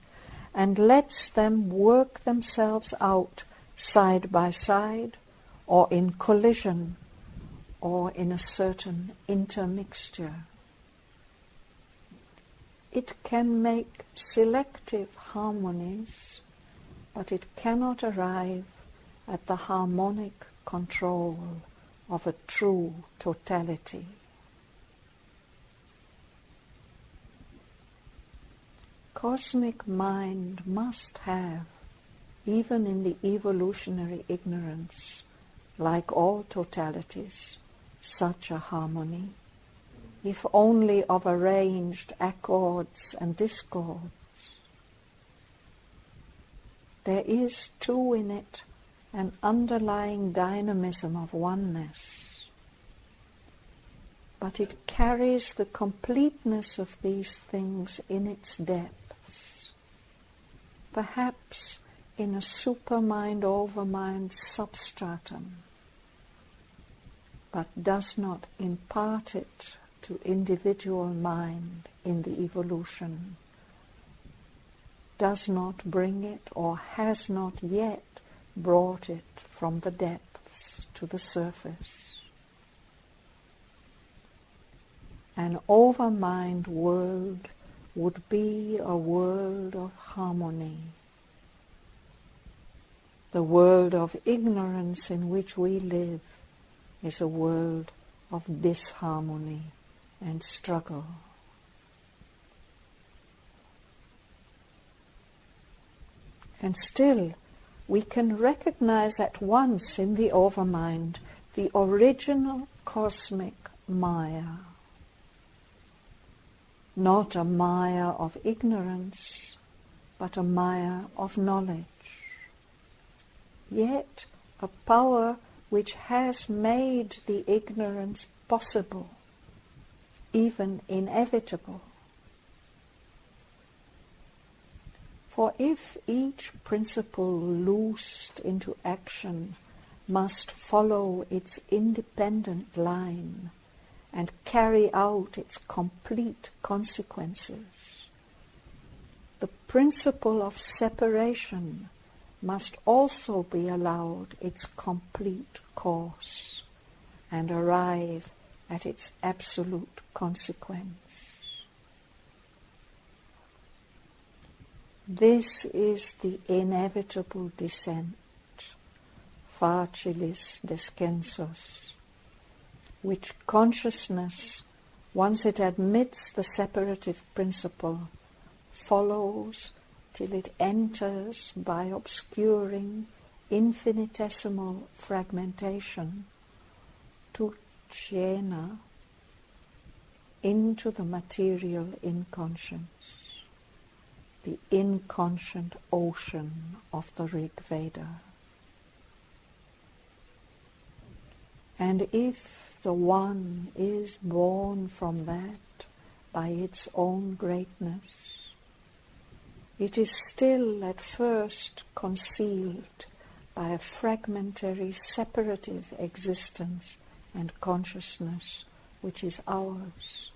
and lets them work themselves out side by side or in collision or in a certain intermixture. It can make selective harmonies, but it cannot arrive at the harmonic control of a true totality. Cosmic mind must have, even in the evolutionary ignorance, like all totalities, such a harmony, if only of arranged accords and discords. There is too in it an underlying dynamism of oneness, but it carries the completeness of these things in its depths, perhaps in a supermind overmind substratum, but does not impart it to individual mind in the evolution, does not bring it or has not yet brought it from the depths to the surface. An overmind world would be a world of harmony. The world of ignorance in which we live is a world of disharmony and struggle. And still, we can recognize at once in the overmind the original cosmic Maya. Not a Maya of ignorance, but a Maya of knowledge. Yet a power which has made the ignorance possible, even inevitable. For if each principle loosed into action must follow its independent line and carry out its complete consequences, the principle of separation must also be allowed its complete course and arrive at its absolute consequence. This is the inevitable descent, facilis descensus, which consciousness, once it admits the separative principle, follows till it enters by obscuring infinitesimal fragmentation to Jena into the material inconscience, the inconscient ocean of the Rig Veda. And if the one is born from that by its own greatness, it is still at first concealed by a fragmentary separative existence and consciousness which is ours,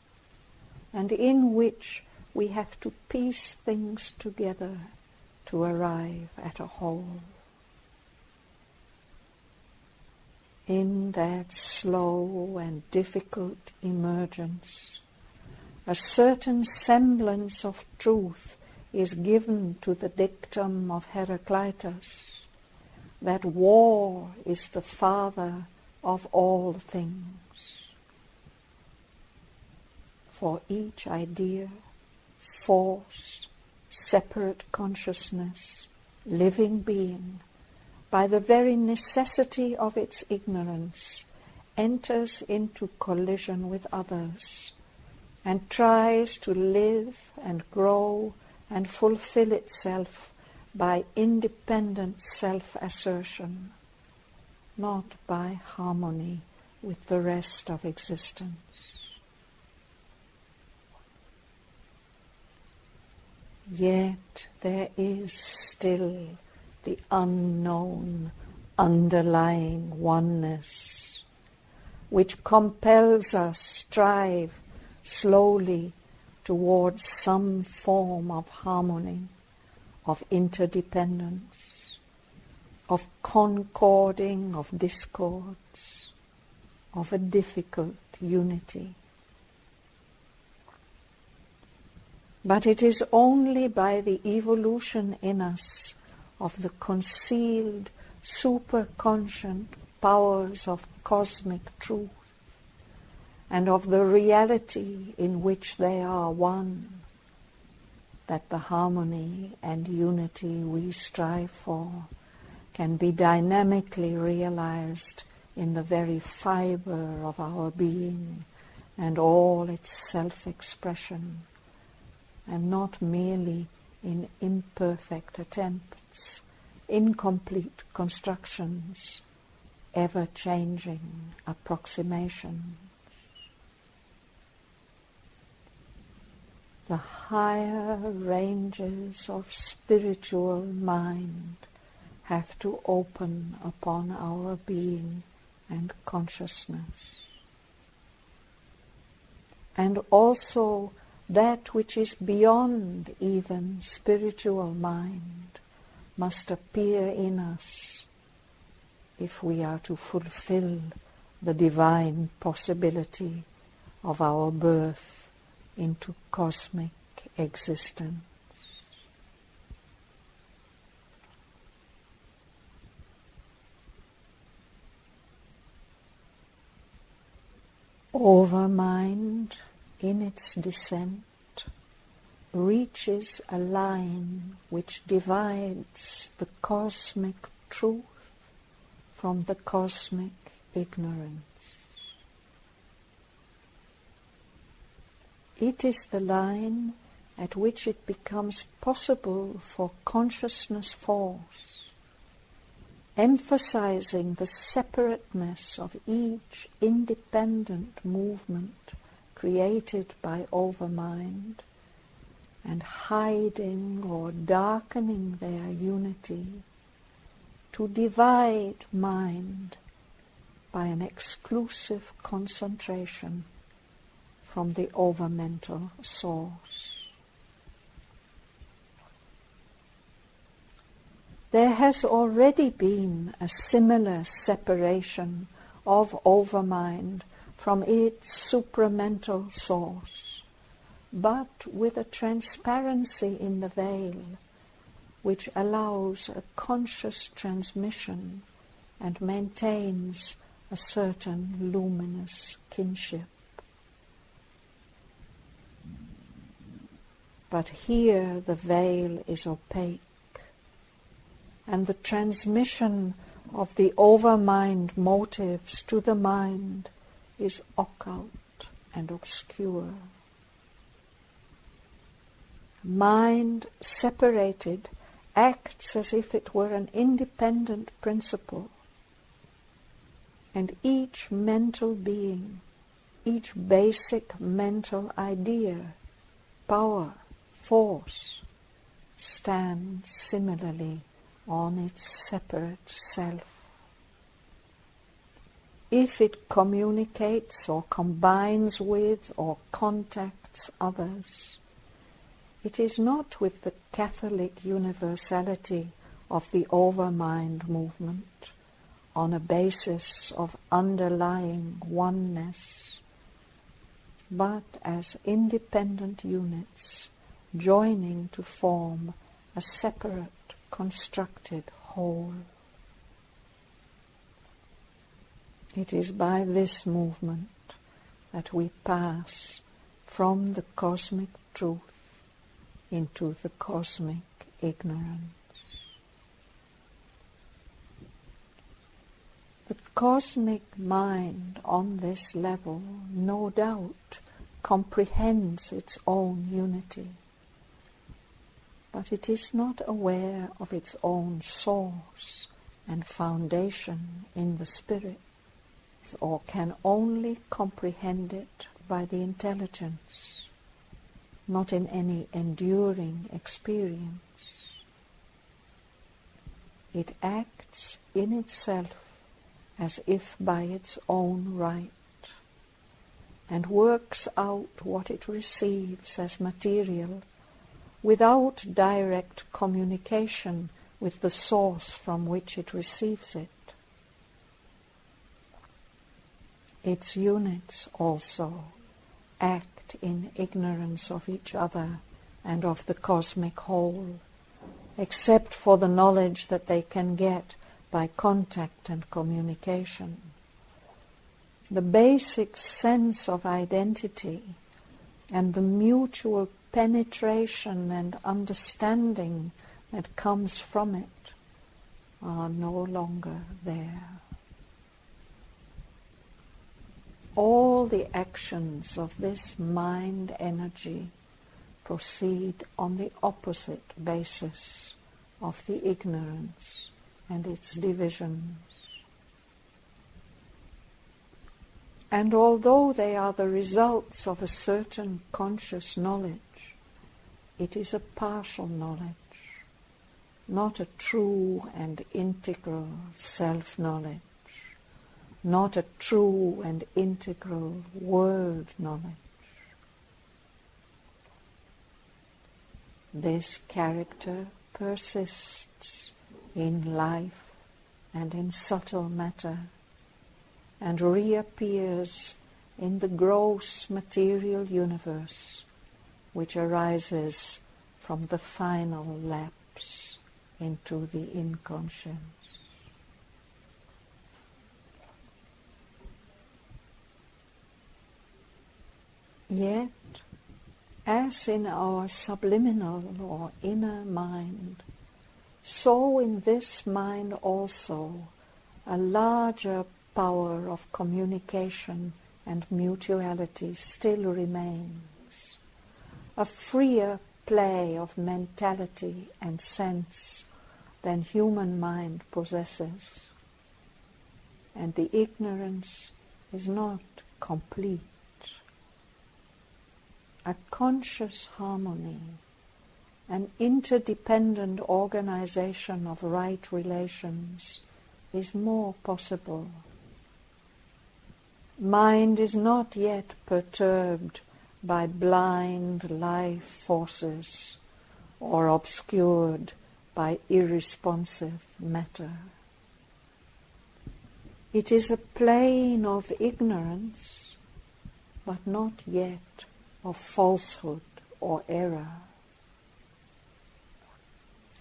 and in which we have to piece things together to arrive at a whole. In that slow and difficult emergence, a certain semblance of truth is given to the dictum of Heraclitus, that war is the father of all things. For each idea, force, separate consciousness, living being, by the very necessity of its ignorance, enters into collision with others, and tries to live and grow and fulfill itself by independent self-assertion, not by harmony with the rest of existence. Yet there is still the unknown underlying oneness, which compels us strive slowly towards some form of harmony, of interdependence, of concording of discords, of a difficult unity. But it is only by the evolution in us of the concealed, superconscient powers of cosmic truth, and of the reality in which they are one, that the harmony and unity we strive for can be dynamically realized in the very fibre of our being and all its self-expression, and not merely in imperfect attempts, incomplete constructions, ever-changing approximations. The higher ranges of spiritual mind have to open upon our being and consciousness. And also that which is beyond even spiritual mind must appear in us if we are to fulfill the divine possibility of our birth into cosmic existence. Overmind, in its descent, reaches a line which divides the cosmic truth from the cosmic ignorance. It is the line at which it becomes possible for consciousness force, emphasizing the separateness of each independent movement created by Overmind, and hiding or darkening their unity, to divide mind by an exclusive concentration from the overmental source. There has already been a similar separation of Overmind from its supramental source, but with a transparency in the veil which allows a conscious transmission and maintains a certain luminous kinship. But here the veil is opaque, and the transmission of the Overmind motives to the mind is occult and obscure. Mind separated acts as if it were an independent principle, and each mental being, each basic mental idea, power, force, stands similarly on its separate self. If it communicates or combines with or contacts others, it is not with the Catholic universality of the Overmind movement on a basis of underlying oneness, but as independent units joining to form a separate constructed whole. It is by this movement that we pass from the cosmic truth into the cosmic ignorance. The cosmic mind on this level, no doubt, comprehends its own unity, but it is not aware of its own source and foundation in the spirit, or can only comprehend it by the intelligence, not in any enduring experience. It acts in itself as if by its own right, and works out what it receives as material without direct communication with the source from which it receives it. Its units also act in ignorance of each other and of the cosmic whole, except for the knowledge that they can get by contact and communication. The basic sense of identity and the mutual penetration and understanding that comes from it are no longer there. all the actions of this mind energy proceed on the opposite basis of the ignorance and its divisions. And although they are the results of a certain conscious knowledge, it is a partial knowledge, not a true and integral self-knowledge, not a true and integral world knowledge. This character persists in life and in subtle matter, and reappears in the gross material universe, which arises from the final lapse into the inconscience. Yet, as in our subliminal or inner mind, so in this mind also a larger power of communication and mutuality still remains, a freer play of mentality and sense than human mind possesses, and the ignorance is not complete. A conscious harmony, an interdependent organization of right relations is more possible. Mind is not yet perturbed by blind life forces or obscured by irresponsive matter. It is a plane of ignorance, but not yet of falsehood or error.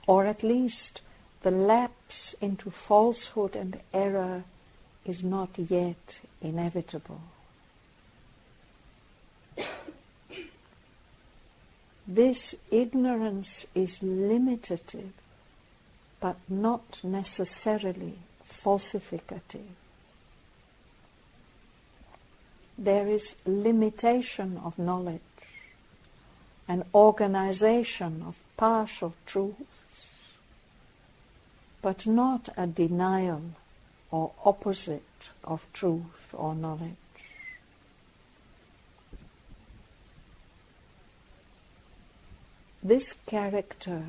Or at least the lapse into falsehood and error is not yet inevitable. This ignorance is limitative, but not necessarily falsificative. There is limitation of knowledge, an organization of partial truths, but not a denial or opposite of truth or knowledge. This character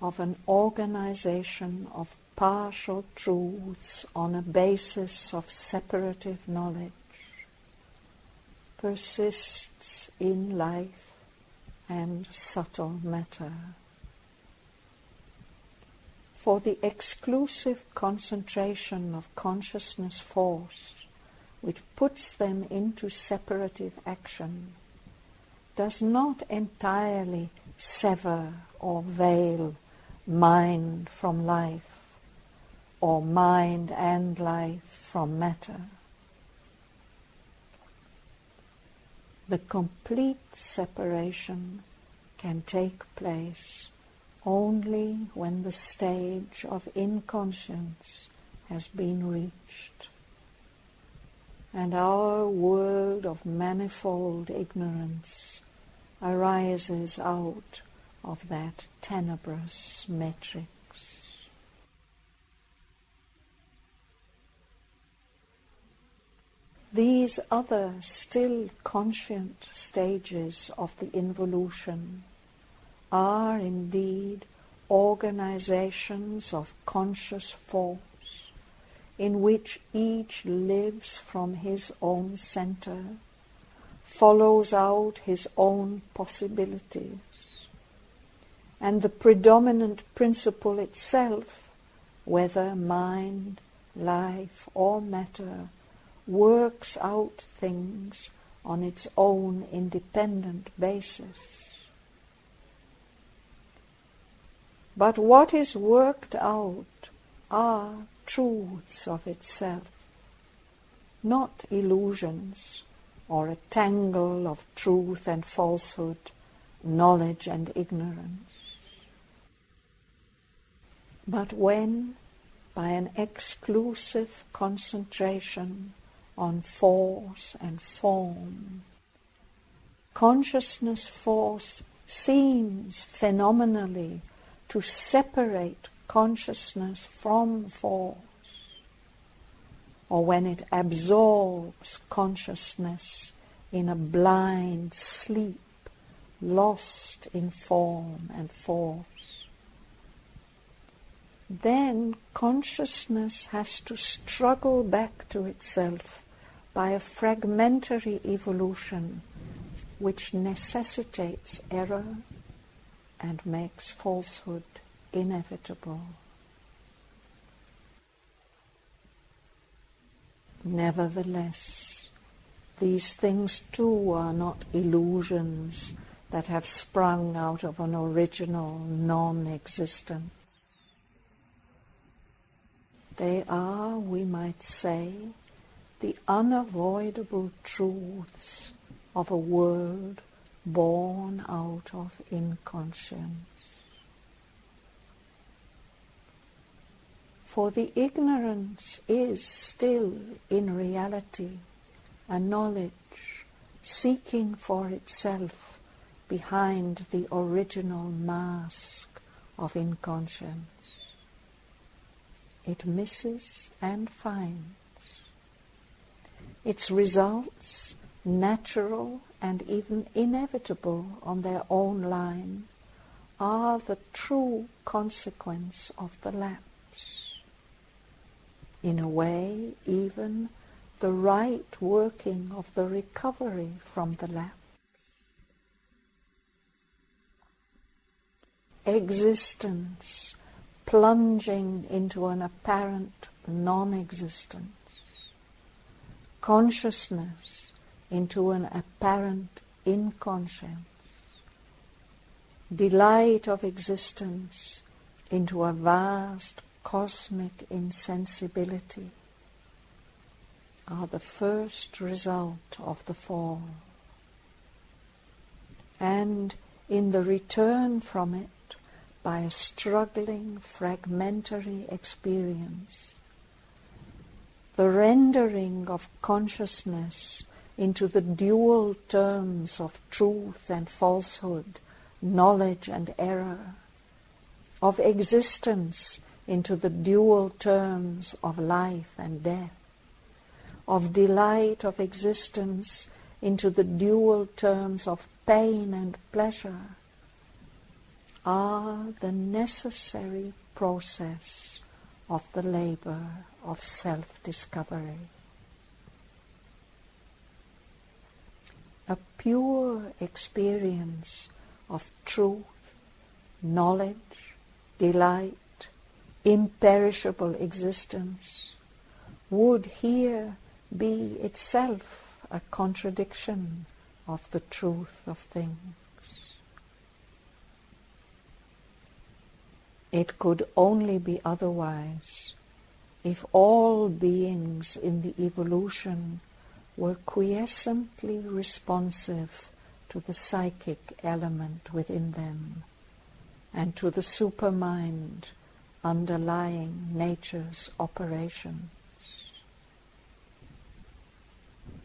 of an organization of partial truths on a basis of separative knowledge persists in life and subtle matter. For the exclusive concentration of consciousness force, which puts them into separative action, does not entirely sever or veil mind from life, or mind and life from matter. The complete separation can take place only when the stage of inconscience has been reached, and our world of manifold ignorance arises out of that tenebrous matrix. These other still conscient stages of the involution are indeed organizations of conscious force in which each lives from his own center, follows out his own possibilities, and the predominant principle itself, whether mind, life, or matter, works out things on its own independent basis. But what is worked out are truths of itself, not illusions or a tangle of truth and falsehood, knowledge and ignorance. But when, by an exclusive concentration on force and form. Consciousness force seems phenomenally to separate consciousness from force, or when it absorbs consciousness in a blind sleep, lost in form and force. Then consciousness has to struggle back to itself by a fragmentary evolution which necessitates error and makes falsehood inevitable. Nevertheless, these things too are not illusions that have sprung out of an original non-existence. They are, we might say, the unavoidable truths of a world born out of inconscience. For the ignorance is still, in reality, a knowledge seeking for itself behind the original mask of inconscience. It misses and finds. Its results, natural and even inevitable on their own line, are the true consequence of the lapse. In a way, even the right working of the recovery from the lapse. Existence plunging into an apparent non-existence. Consciousness into an apparent inconscience. Delight of existence into a vast cosmic insensibility are the first result of the fall. And in the return from it, by a struggling, fragmentary experience, the rendering of consciousness into the dual terms of truth and falsehood, knowledge and error, of existence into the dual terms of life and death, of delight of existence into the dual terms of pain and pleasure, are the necessary process of the labor of self-discovery. A pure experience of truth, knowledge, delight, imperishable existence would here be itself a contradiction of the truth of things. It could only be otherwise if all beings in the evolution were quiescently responsive to the psychic element within them and to the supermind underlying nature's operations.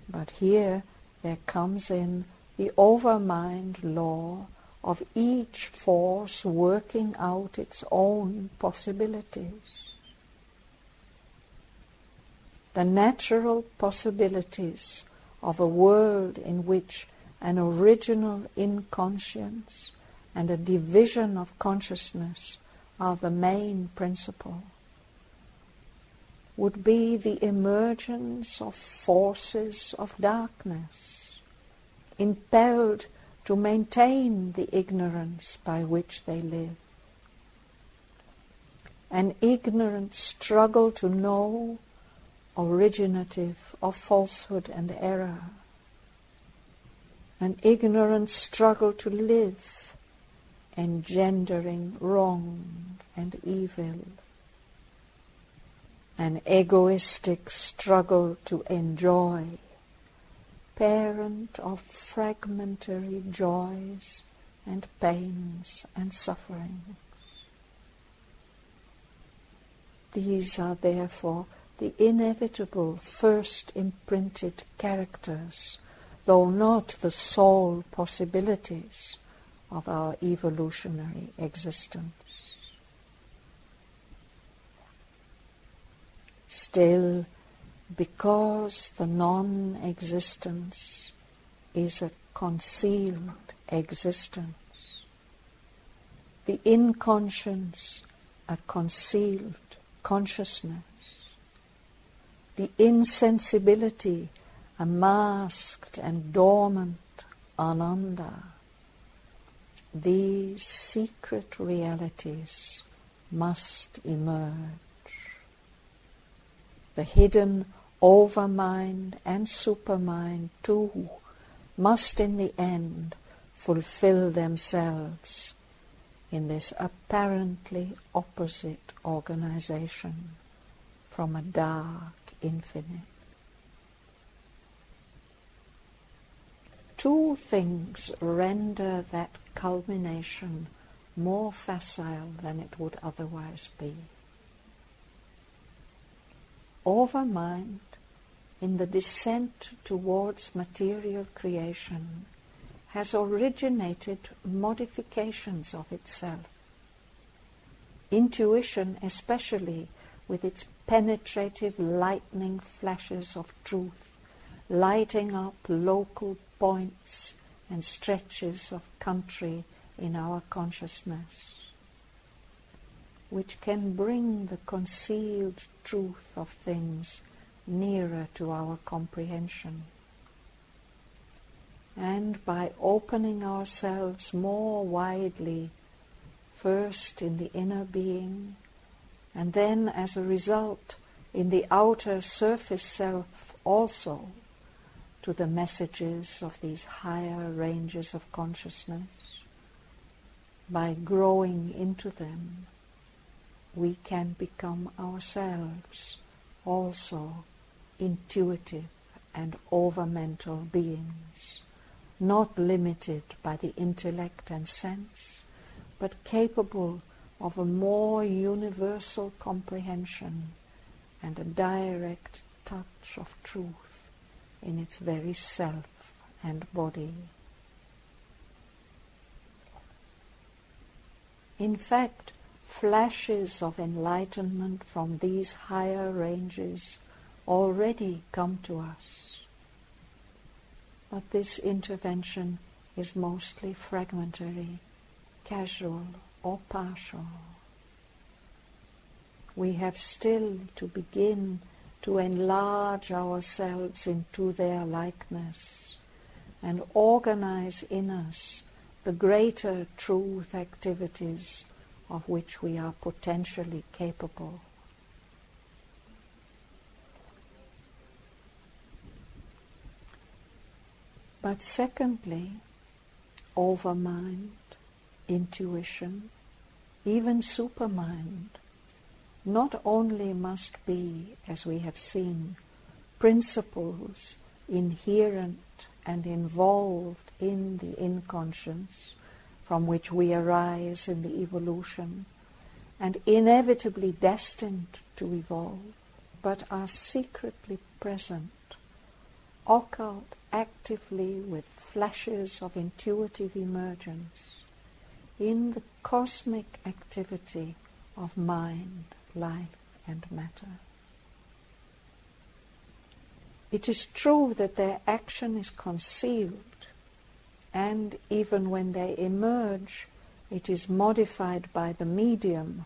But here there comes in the overmind law of each force working out its own possibilities. The natural possibilities of a world in which an original inconscience and a division of consciousness are the main principle would be the emergence of forces of darkness, impelled to maintain the ignorance by which they live. An ignorant struggle to know, originative of falsehood and error. An ignorant struggle to live, engendering wrong and evil. An egoistic struggle to enjoy, parent of fragmentary joys and pains and sufferings. These are therefore the inevitable first imprinted characters, though not the sole possibilities of our evolutionary existence. Still, because the non-existence is a concealed existence, the inconscience a concealed consciousness, the insensibility a masked and dormant ananda, these secret realities must emerge. The hidden overmind and supermind too must in the end fulfill themselves in this apparently opposite organization from a dark infinite. Two things render that culmination more facile than it would otherwise be. Overmind, in the descent towards material creation, has originated modifications of itself. Intuition, especially, with its penetrative lightning flashes of truth, lighting up local points and stretches of country in our consciousness, which can bring the concealed truth of things nearer to our comprehension. And by opening ourselves more widely, first in the inner being, and then as a result in the outer surface self also, to the messages of these higher ranges of consciousness, by growing into them, we can become ourselves also intuitive and overmental beings, not limited by the intellect and sense, but capable of a more universal comprehension and a direct touch of truth in its very self and body. In fact, flashes of enlightenment from these higher ranges already come to us. But this intervention is mostly fragmentary, casual, or partial. We have still to begin to enlarge ourselves into their likeness and organize in us the greater truth activities of which we are potentially capable. But secondly, overmind, intuition, even supermind, not only must be, as we have seen, principles inherent and involved in the inconscience from which we arise in the evolution and inevitably destined to evolve, but are secretly present, occult actively with flashes of intuitive emergence in the cosmic activity of mind, life, and matter. It is true that their action is concealed, and even when they emerge, it is modified by the medium,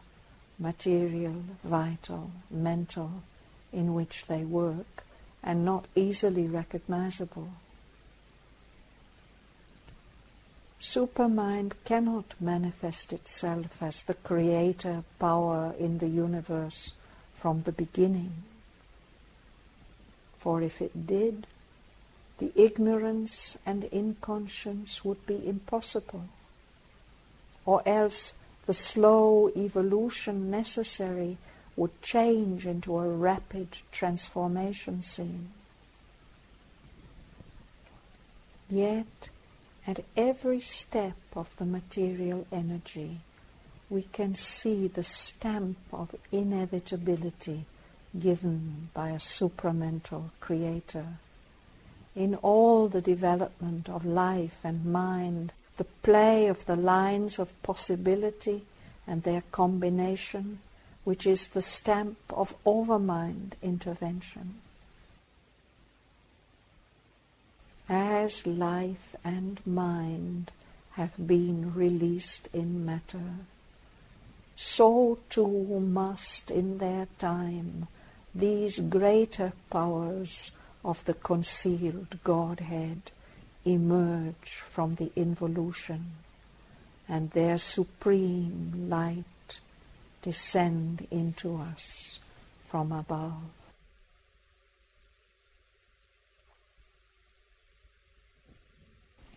material, vital, mental, in which they work, and not easily recognizable. Supermind cannot manifest itself as the creator power in the universe from the beginning. For if it did, the ignorance and inconscience would be impossible, or else the slow evolution necessary would change into a rapid transformation scene. Yet, at every step of the material energy, we can see the stamp of inevitability given by a supramental creator. In all the development of life and mind, the play of the lines of possibility and their combination, which is the stamp of Overmind intervention. As life and mind have been released in matter, so too must in their time these greater powers of the concealed Godhead emerge from the involution, and their supreme light descend into us from above.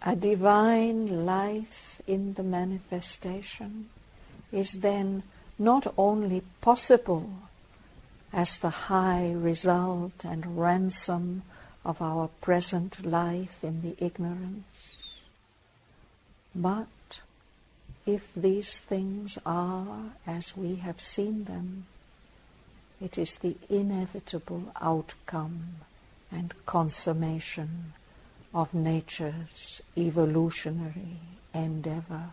A divine life in the manifestation is then not only possible as the high result and ransom of our present life in the ignorance, but if these things are as we have seen them, it is the inevitable outcome and consummation of nature's evolutionary endeavor.